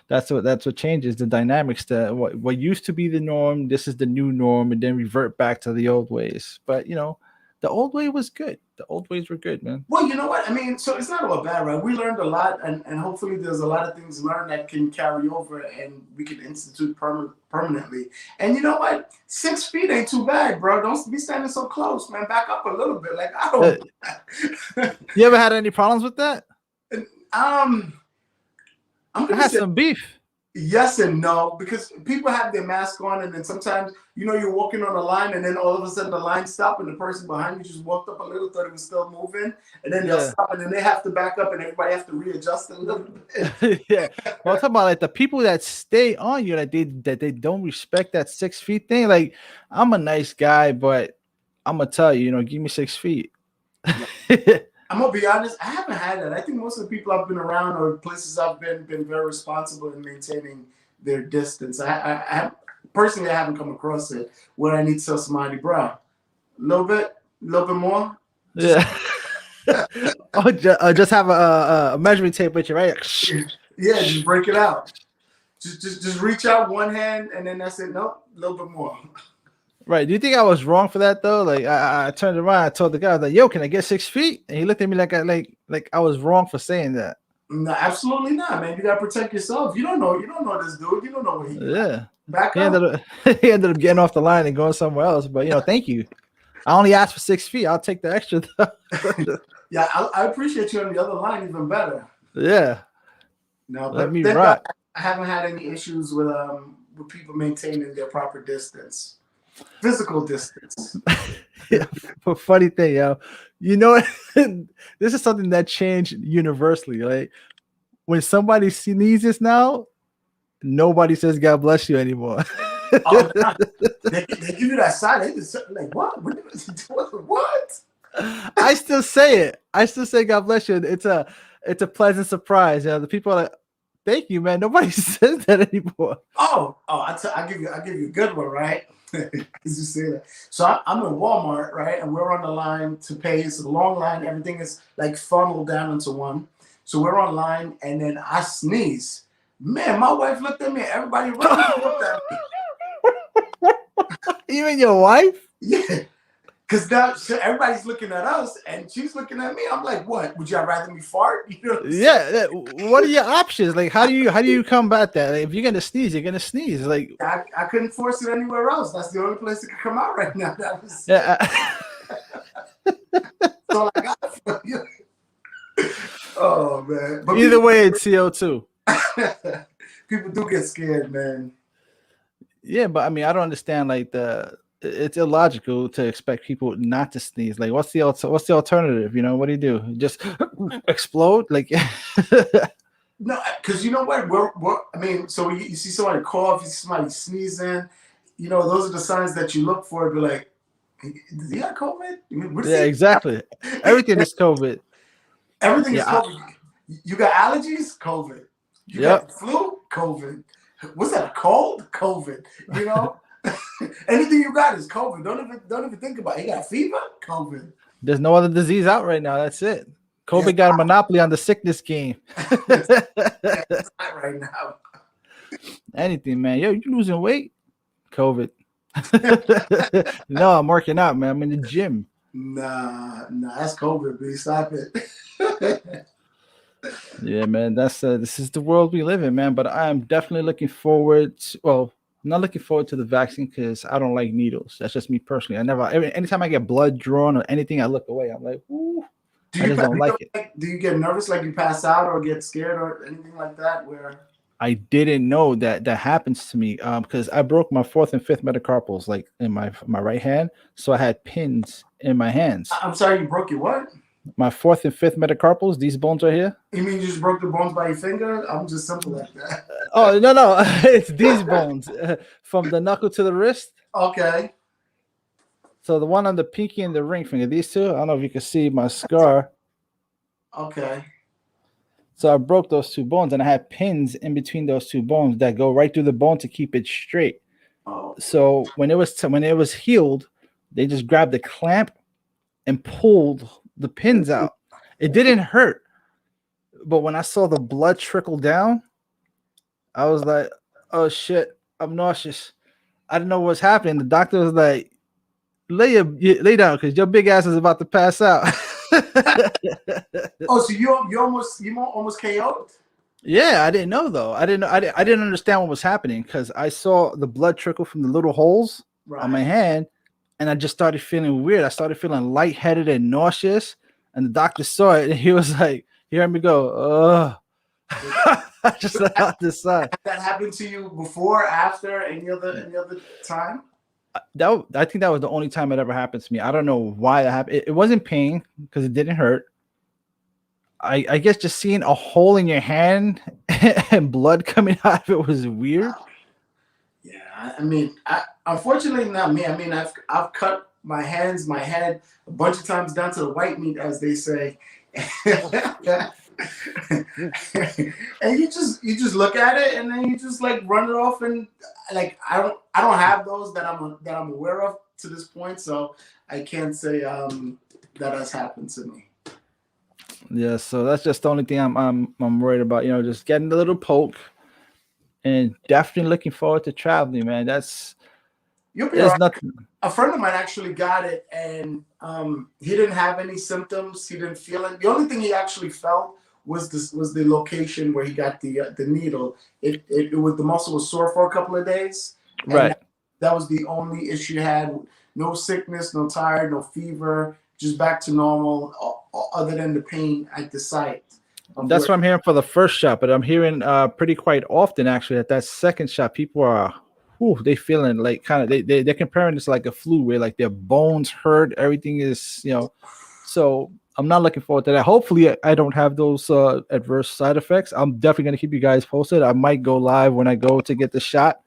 that's what changes the dynamics. To what used to be the norm, this is the new norm, and then revert back to the old ways. But the old way was good. The old ways were good, man. Well, you know what? I mean, so it's not all bad, right? We learned a lot, and hopefully there's a lot of things learned that can carry over and we can institute permanently. And you know what? 6 feet ain't too bad, bro. Don't be standing so close, man. Back up a little bit. Like, I don't. You ever had any problems with that? I'm gonna have some beef. Yes and no, because people have their mask on, and then sometimes you're walking on a line, and then all of a sudden the line stopped, and the person behind you just walked up a little, thought it was still moving, and then they'll stop, and then they have to back up, and everybody has to readjust a little bit. Yeah, well, I'm talking about like the people that stay on you, that they don't respect that 6 feet thing. Like, I'm a nice guy, but I'm gonna tell you, give me 6 feet. I'm gonna be honest. I haven't had that. I think most of the people I've been around or places I've been very responsible in maintaining their distance. Personally, I haven't come across it where I need to tell somebody, bro, a little bit more. Yeah. Oh, just have a measuring tape with you, right? Yeah, just break it out. Just reach out one hand and then that's it. Nope, a little bit more. Right. Do you think I was wrong for that though? Like I turned around, I told the guy, I was like, "Yo, can I get 6 feet?" And he looked at me like I was wrong for saying that. No, absolutely not, man. You gotta protect yourself. You don't know this dude. You don't know what he got. Yeah. Back He up. he ended up getting off the line and going somewhere else. But thank you. I only asked for 6 feet. I'll take the extra. Yeah, I appreciate you on the other line even better. Yeah. No, Let but me rock. I haven't had any issues with people maintaining their proper distance, physical distance. Yeah, but funny thing, this is something that changed universally. Like when somebody sneezes now, nobody says "God bless you" anymore. Oh, nah. They give you that side. They just like what? What? I still say it. I still say "God bless you." It's a pleasant surprise. The people are like, "Thank you, man." Nobody says that anymore. I give you a good one, right? You say that. So I'm in Walmart, right, and we're on the line to pay. It's a long line. Everything is like funneled down into one. So we're on line, and then I sneeze. Man, my wife looked at me. Everybody looked at me. Even your wife? Yeah. Because now everybody's looking at us and she's looking at me. I'm like, what? Would you rather me fart? Yeah. What are your options? Like, how do you combat that? Like, if you're gonna sneeze, you're gonna sneeze. Like, I couldn't force it anywhere else. That's the only place it could come out right now. That was that's all I got for you. Oh man. But either way, it's CO2. People do get scared, man. Yeah, but I mean, I don't understand. Like it's illogical to expect people not to sneeze. Like, what's the alternative? What do you do? Just explode? Like, no, because you know what? I mean, so you see somebody cough, you see somebody sneezing. Those are the signs that you look for. Be like, does he got COVID? Yeah, exactly. Everything is COVID. Everything is COVID. You got allergies? COVID. You got the flu? COVID. What's that? A cold? COVID. Anything you got is COVID. Don't even think about it. You got a fever? COVID. There's no other disease out right now. That's it. COVID got a monopoly on the sickness game. That's not right now. Anything, man. Yo, you losing weight? COVID. No, I'm working out, man. I'm in the gym. Nah, that's COVID, B. Stop it. Yeah, man. This is the world we live in, man. But I am definitely looking forward to, I'm not looking forward to the vaccine because I don't like needles. That's just me personally. Anytime I get blood drawn or anything, I look away. I'm like, ooh, I just don't like it. Do you get nervous, like you pass out or get scared or anything like that? Where I didn't know that happens to me because I broke my 4th and 5th metacarpals like in my right hand, so I had pins in my hands. I'm sorry, you broke your what? My 4th and 5th metacarpals. These bones right here. You mean you just broke the bones by your finger? I'm just simple like that. Oh no, it's these bones from the knuckle to the wrist. Okay. So the one on the pinky and the ring finger. These two. I don't know if you can see my scar. Okay. So I broke those 2 bones, and I had pins in between those 2 bones that go right through the bone to keep it straight. Oh. So when it was healed, they just grabbed the clamp and pulled the pins out. It didn't hurt, but when I saw the blood trickle down, I was like, "Oh shit, I'm nauseous." I didn't know what was happening. The doctor was like, "Lay down, because your big ass is about to pass out." Oh, so you almost KO'd? Yeah, I didn't know though. I didn't understand what was happening because I saw the blood trickle from the little holes on my hand, and I just started feeling weird. I started feeling lightheaded and nauseous, and the doctor saw it, and he was like, he heard me go, I just let out this sigh. That happened to you before, after, any other time? I think that was the only time it ever happened to me. I don't know why that happened. It wasn't pain because it didn't hurt. I guess just seeing a hole in your hand and blood coming out of it was weird. Yeah, I mean, unfortunately not me. I mean, I've cut my hands, my head a bunch of times down to the white meat, as they say, And you just look at it and then you just like run it off, and like I don't have those that I'm aware of to this point, so I can't say that has happened to me. Yeah, so that's just the only thing I'm worried about. Just getting a little poke, and definitely looking forward to traveling, man. You'll be all There's right. nothing. A friend of mine actually got it, and he didn't have any symptoms. He didn't feel it. The only thing he actually felt was the location where he got the needle. It was, the muscle was sore for a couple of days, and Right. that was the only issue he had. No sickness, no tired, no fever, just back to normal. Other than the pain at the site. That's what I'm hearing for the first shot, but I'm hearing pretty quite often actually that second shot, people are, they feeling like kind of they're comparing this like a flu, where like their bones hurt, everything is So I'm not looking forward to that. Hopefully, I don't have those adverse side effects. I'm definitely gonna keep you guys posted. I might go live when I go to get the shot.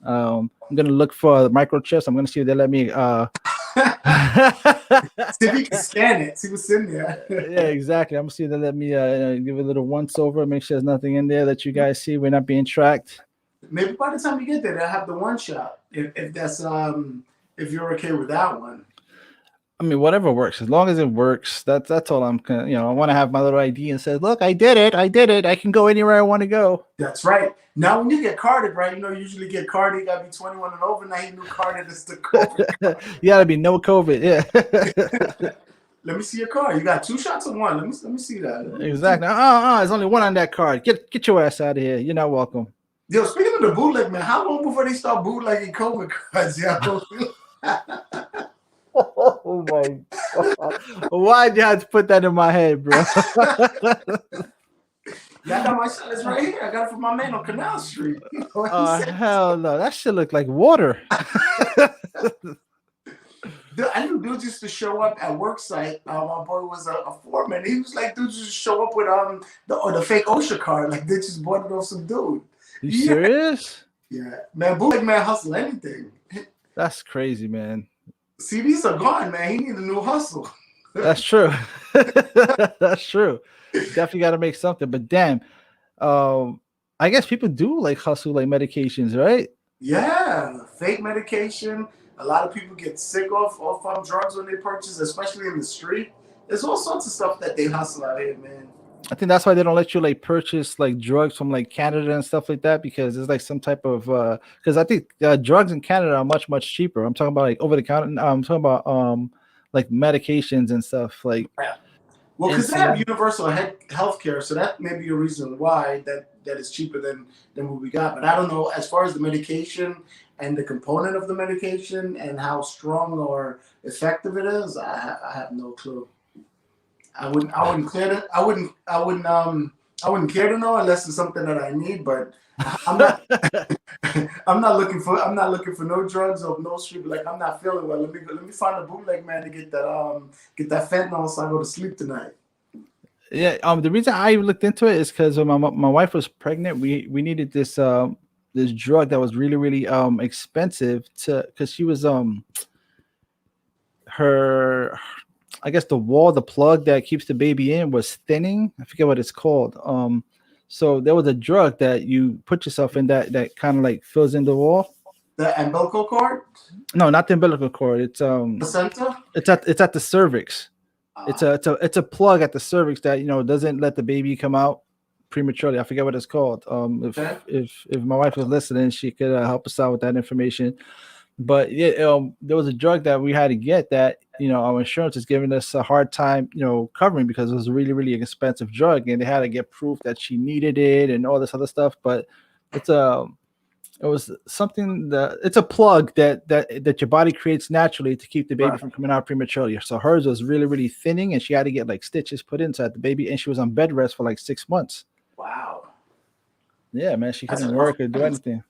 I'm gonna look for the microchips. I'm gonna see if they let me. See if you can scan it. See what's in there. Yeah, exactly. I'm gonna see if they let me give it a little once over, make sure there's nothing in there that you guys see. We're not being tracked. Maybe by the time you get there, they'll have the one shot. If that's if you're okay with that one. I mean, whatever works, as long as it works. That's all I'm. I want to have my little ID and say, "Look, I did it. I did it. I can go anywhere I want to go." That's right. Now, when you get carded, right? You usually get carded. You gotta be 21 and over. Now you new carded is the COVID. You gotta be no COVID. Yeah. Let me see your card. You got 2 shots or 1? Let me see that. Exactly. There's only one on that card. Get your ass out of here. You're not welcome. Yo, speaking of the bootleg, man, how long before they start bootlegging COVID cards? Yo. Oh my God. Why'd you have to put that in my head, bro? Yeah, I got my shot right here. I got it from my man on Canal Street. Hell no. That shit look like water. I knew dudes used to show up at work site. My boy was a foreman. He was like, dudes just show up with the fake OSHA card. Like they just bought it off some dude. You serious? Yeah, man. Bootleg man hustle anything. That's crazy, man. CDs are gone, man. He need a new hustle. That's true. That's true. Definitely got to make something. But damn, I guess people do like hustle like medications, right? Yeah, fake medication. A lot of people get sick off drugs when they purchase, especially in the street. There's all sorts of stuff that they hustle out here, man. I think that's why they don't let you like purchase like drugs from like Canada and stuff like that, because there's like some type of because I think drugs in Canada are much cheaper. I'm talking about like over the counter. I'm talking about like medications and stuff like. Yeah. Well, because they have universal health care, so that may be a reason why that is cheaper than what we got. But I don't know, as far as the medication and the component of the medication and how strong or effective it is, I have no clue. I wouldn't care to know unless it's something that I need. But I'm not. I'm not looking for no drugs or no street. Like I'm not feeling well. Let me find a bootleg man to get that fentanyl so I go to sleep tonight. Yeah. The reason I looked into it is because when my wife was pregnant, we needed this this drug that was really expensive because she was her. I guess the plug that keeps the baby in was thinning. I forget what it's called. So there was a drug that you put yourself in that kind of like fills in the wall. The umbilical cord? No, not the umbilical cord. It's placenta. It's at the cervix. It's a plug at the cervix that doesn't let the baby come out prematurely. I forget what it's called. If my wife was listening, she could help us out with that information. But yeah, there was a drug that we had to get that our insurance is giving us a hard time covering because it was a really expensive drug, and they had to get proof that she needed it and all this other stuff. But it was something that it's a plug that your body creates naturally to keep the baby from coming out prematurely. So hers was really thinning, and she had to get like stitches put inside the baby, and she was on bed rest for like 6 months. Wow. Yeah, man, she couldn't work or do anything.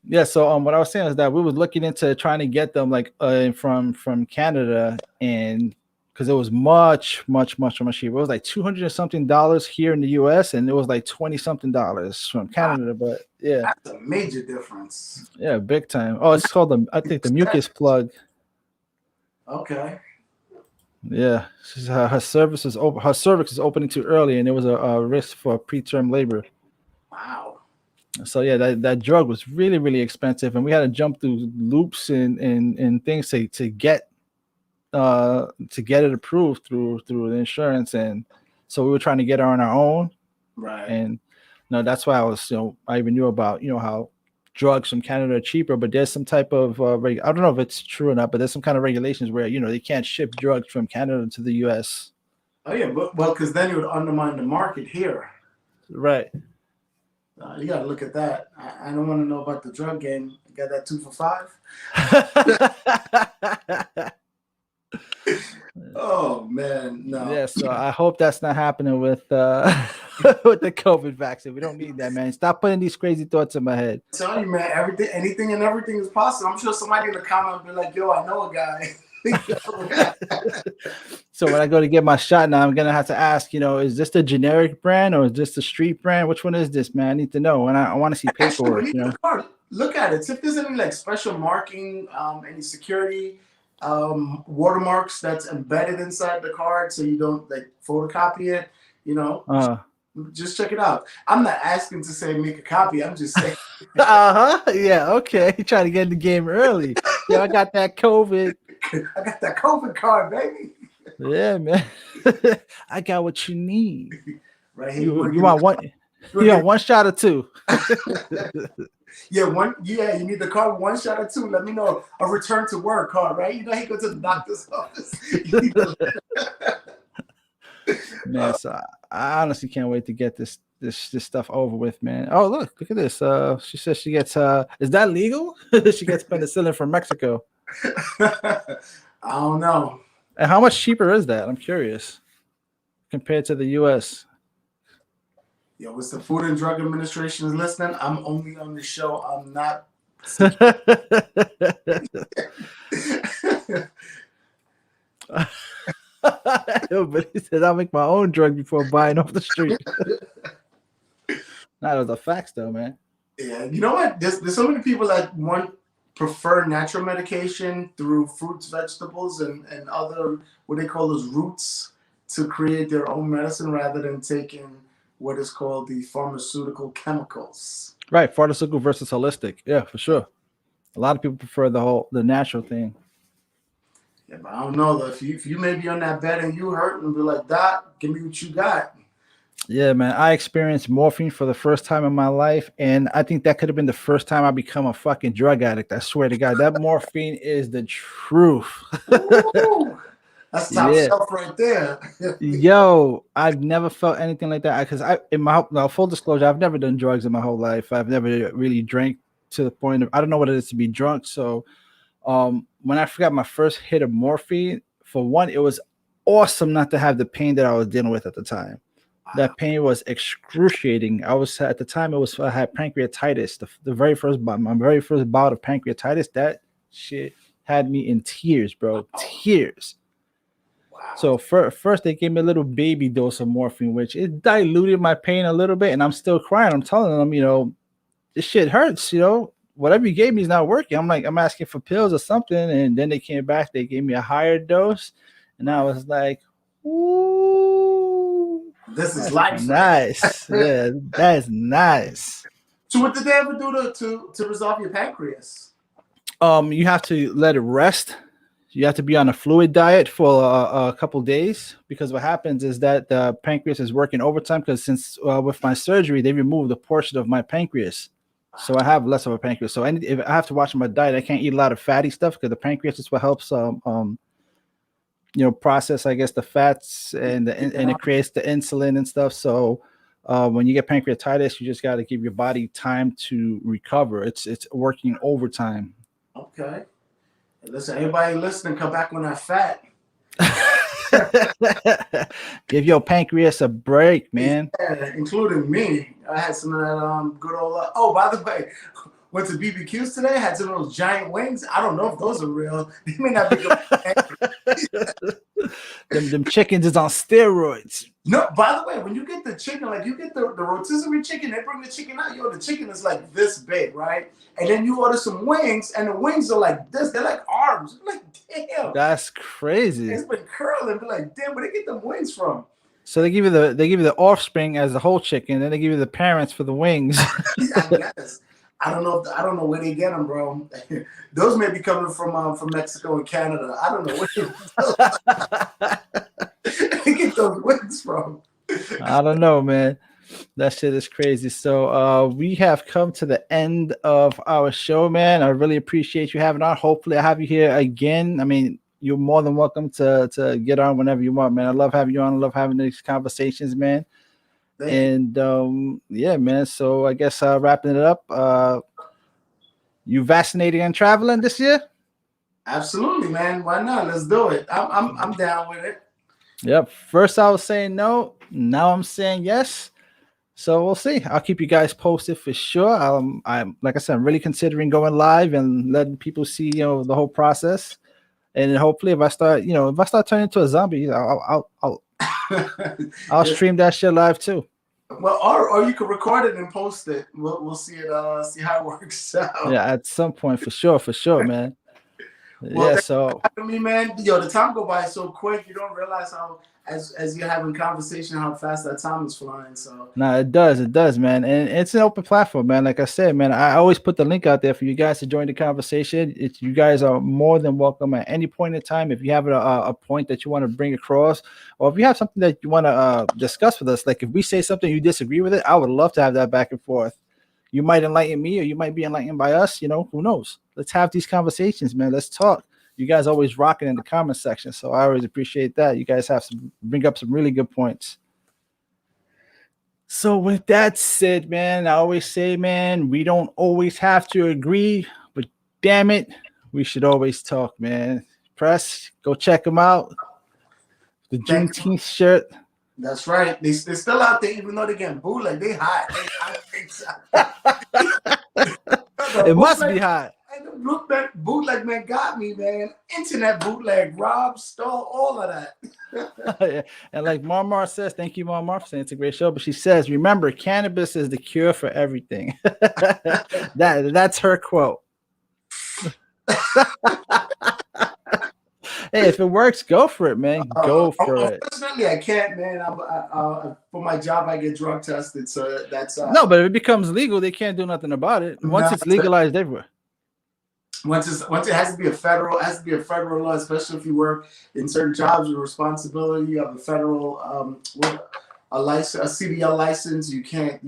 Yeah, so what I was saying is that we was looking into trying to get them like from Canada, and because it was much cheaper. It was like $200 something here in the US, and it was like $20 something from Canada. But yeah, that's a major difference. Yeah, big time. Oh, it's called I think the mucus plug. Okay. Yeah, her service is open. Her cervix is opening too early, and there was a risk for preterm labor. Wow. So yeah, that drug was really really expensive, and we had to jump through loops and things to get it approved through the insurance, and so we were trying to get her on our own, Right. and no, that's why I even knew about how drugs from Canada are cheaper, but there's some type of I don't know if it's true or not, but there's some kind of regulations where they can't ship drugs from Canada to the U.S. Oh yeah, but well, because then it would undermine the market here. Right. You got to look at that. I don't want to know about the drug game. You got that 2 for $5? Oh man, no. Yeah, so I hope that's not happening with with the COVID vaccine. We don't need that, man. Stop putting these crazy thoughts in my head. I'm telling you, man, anything and everything is possible. I'm sure somebody in the comment will be like, "Yo, I know a guy." So when I go to get my shot now, I'm gonna have to ask, is this the generic brand or is this the street brand? Which one is this, man? I need to know, and I want to see paperwork. Actually, look at it. See if there's any like special marking, any security watermarks that's embedded inside the card, so you don't like photocopy it. Just check it out. I'm not asking to say make a copy. I'm just saying. Yeah. Okay. You trying to get in the game early? Yeah, I got that COVID. I got that COVID card, baby. Yeah, man. I got what you need. Right here. You want one? You want one shot or two? Yeah, one. Yeah, you need the card, one shot or two. Let me know. A return to work card, right? He go to the doctor's office. Man, so I honestly can't wait to get this stuff over with, man. Oh, look at this. She says she gets is that legal? She gets penicillin from Mexico. I don't know. And how much cheaper is that? I'm curious. Compared to the US. Yo, what's the Food and Drug Administration is listening? I'm only on the show. I'm not. But he said I'll make my own drug before buying off the street. Nah, those are facts though, man. Yeah, you know what? There's so many people that prefer natural medication through fruits, vegetables, and other what they call those roots to create their own medicine rather than taking what is called the pharmaceutical chemicals. Right, pharmaceutical versus holistic. Yeah, for sure. A lot of people prefer the natural thing. Yeah, but I don't know though. If you may be on that bed and you hurt and be like, "Doc, give me what you got." Yeah, man. I experienced morphine for the first time in my life, and I think that could have been the first time I become a fucking drug addict. I swear to God, that morphine is the truth. Ooh, that's top shelf right there. Yo, I've never felt anything like that because full disclosure, I've never done drugs in my whole life. I've never really drank to the point of I don't know what it is to be drunk. So, when I forgot my first hit of morphine, for one, it was awesome not to have the pain that I was dealing with at the time. That pain was excruciating. I had pancreatitis. The very first bout, my very first bout of pancreatitis, that shit had me in tears, bro. Tears. Wow. So first they gave me a little baby dose of morphine, which it diluted my pain a little bit, and I'm still crying. I'm telling them, this shit hurts, whatever you gave me is not working. I'm asking for pills or something, and then they came back, they gave me a higher dose, and I was like, ooh. This is life. Nice. Yeah, that is nice. So what did they ever do to resolve your pancreas? You have to let it rest. You have to be on a fluid diet for a couple days because what happens is that the pancreas is working overtime because since with my surgery, they removed a portion of my pancreas. So I have less of a pancreas. So if I have to watch my diet, I can't eat a lot of fatty stuff because the pancreas is what helps process, I guess, the fats and it creates the insulin and stuff. So when you get pancreatitis, you just got to give your body time to recover. It's working overtime. Okay. Listen, everybody listening, come back on that fat. Give your pancreas a break, man. Yeah, including me. I had some of that good old. Oh, by the way, went to BBQs today. Had some of those giant wings. I don't know if those are real. They may not be good. Them chickens is on steroids. No, by the way, when you get the chicken, like you get the rotisserie chicken, they bring the chicken out. Yo, the chicken is like this big, right? And then you order some wings, and the wings are like this. They're like arms. I'm like, damn. That's crazy. It's been curling. Be like, damn, where they get them wings from? So they give you the offspring as the whole chicken, then they give you the parents for the wings. I guess. I don't know. I don't know where they get them, bro. Those may be coming from Mexico and Canada. I don't know where they get those wings from. I don't know, man. That shit is crazy. So we have come to the end of our show, man. I really appreciate you having on. Hopefully I have you here again. I mean, you're more than welcome to get on whenever you want, man. I love having you on. I love having these conversations, man. And yeah, man. So I guess wrapping it up. You vaccinating and traveling this year? Absolutely, man. Why not? Let's do it. I'm down with it. Yep. First I was saying no. Now I'm saying yes. So we'll see. I'll keep you guys posted for sure. I'm like I said, I'm really considering going live and letting people see, the whole process. And then hopefully, if I start turning into a zombie, I'll stream that shit live too. Well, or you can record it and post it. We'll see it. See how it works out. Yeah, at some point for sure, man. Well, yeah. So I mean, man, the time go by so quick. You don't realize how, as you're having conversation, how fast that time is flying. So no, it does, man, and it's an open platform, man. Like I said, man, I always put the link out there for you guys to join the conversation. You guys are more than welcome at any point in time. If you have a point that you want to bring across, or if you have something that you want to discuss with us, like if we say something you disagree with it, I would love to have that back and forth. You might enlighten me, or you might be enlightened by us. Who knows? Let's have these conversations, man. Let's talk. You guys always rocking in the comment section, so I always appreciate that. You guys bring up some really good points. So with that said, man, I always say, man, we don't always have to agree, but damn it, we should always talk, man. Press, go check them out. The Juneteenth shirt. That's right. They're still out there, even though they're getting bootleg. They hot. It must be hot. And the bootleg man got me, man. Internet bootleg, robbed, stole, all of that. And like Marmar says, thank you, Marmar, for saying it's a great show. But she says, remember, cannabis is the cure for everything. That's her quote. Hey, if it works, go for it, man. Go for it. Unfortunately, I can't, man. For my job, I get drug tested, so that's no. But if it becomes legal, they can't do nothing about it. Once it's legalized everywhere. Once it has to be a federal law, especially if you work in certain jobs with responsibility. You have a federal a CDL license. You can't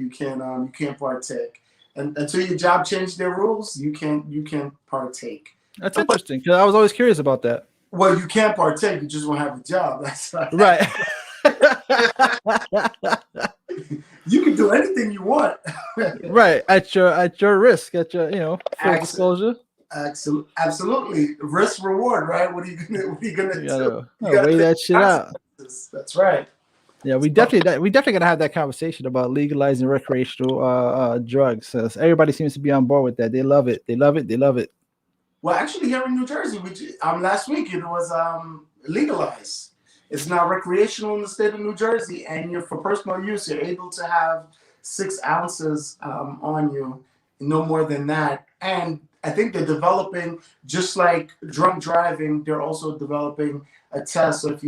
partake, and until your job changed their rules, you can't partake. That's interesting because I was always curious about that. Well, you can't partake. You just won't have a job. That's right. You can do anything you want. Right, at your risk, at your full disclosure. Absolutely, risk reward, right? What are you gonna do? You gotta weigh that shit out. That's right. Yeah, we definitely gotta have that conversation about legalizing recreational drugs. So everybody seems to be on board with that. They love it. They love it. Well, actually, here in New Jersey, last week it was legalized. It's now recreational in the state of New Jersey, and for personal use, you're able to have 6 ounces on you, no more than that. And I think they're developing, just like drunk driving, they're also developing a test. So if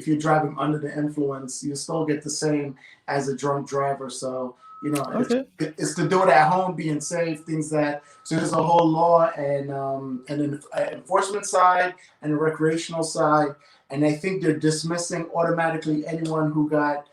you're driving under the influence, you still get the same as a drunk driver. So okay. it's to do it at home, being safe, things that. So there's a whole law and an enforcement side and a recreational side. And I think they're dismissing automatically anyone who got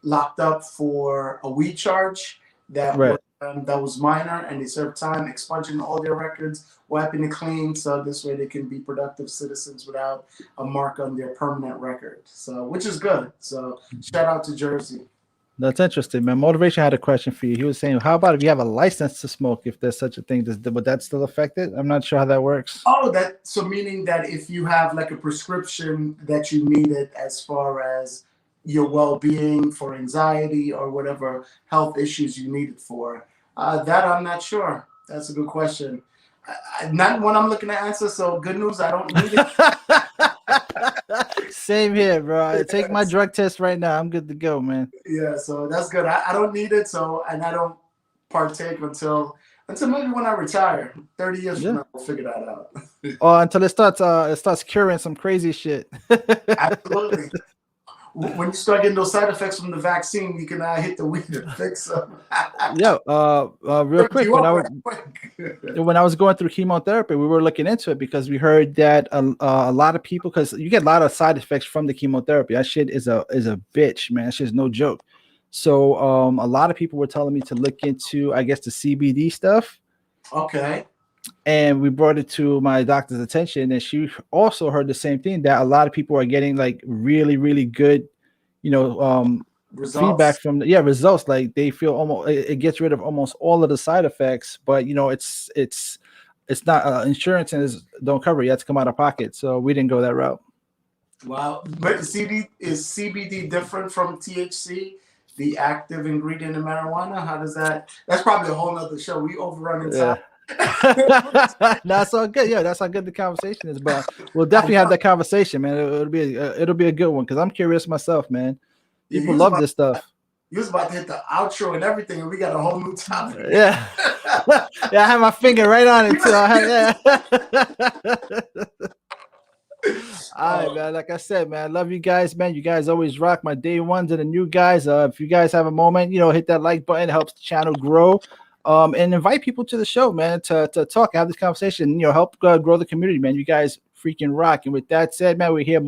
locked up for a weed charge that was minor, and they served time, expunging all their records, wiping it clean, so this way they can be productive citizens without a mark on their permanent record. So, which is good. So, shout out to Jersey. That's interesting, man. Motivation had a question for you. He was saying, how about if you have a license to smoke, if there's such a thing, would that still affect it? I'm not sure how that works. Oh, so meaning that if you have like a prescription that you needed as far as your well-being for anxiety or whatever health issues you need it for, that I'm not sure. That's a good question. Not one I'm looking to answer, so good news, I don't need it. Same here, bro. I take my drug test right now. I'm good to go, man. Yeah, so that's good. I don't need it, so and I don't partake until maybe when I retire. 30 years from now, we'll figure that out. Until it starts curing some crazy shit. Absolutely. When you start getting those side effects from the vaccine, you can hit the weed and fix them. Yeah, real quick, when I was going through chemotherapy, we were looking into it because we heard that a lot of people, because you get a lot of side effects from the chemotherapy. That shit is a bitch, man. That shit's no joke. So a lot of people were telling me to look into, I guess, the CBD stuff. Okay. And we brought it to my doctor's attention, and she also heard the same thing, that a lot of people are getting like really, really good, feedback from results. Like they feel almost, it gets rid of almost all of the side effects, but it's not insurance and don't cover it. You have to come out of pocket. So we didn't go that route. Wow. But is CBD different from THC, the active ingredient in marijuana? How does that's probably a whole nother show. We overrun in time. That's all good. Yeah, that's how good the conversation is. But we'll definitely have that conversation, man. It'll be a good one because I'm curious myself, man. People love this stuff. You was about to hit the outro and everything, and we got a whole new topic. Yeah, yeah. I have my finger right on it too. All right, man. Like I said, man, I love you guys, man. You guys always rock. My day ones and the new guys. If you guys have a moment, hit that like button. It helps the channel grow. And invite people to the show, man, to talk, have this conversation, help grow the community, man. You guys freaking rock. And with that said, man, we're here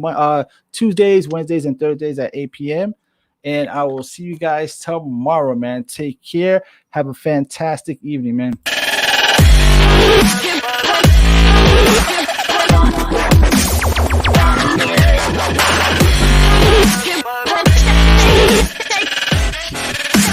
Tuesdays, Wednesdays, and Thursdays at 8 p.m. And I will see you guys tomorrow, man. Take care. Have a fantastic evening, man.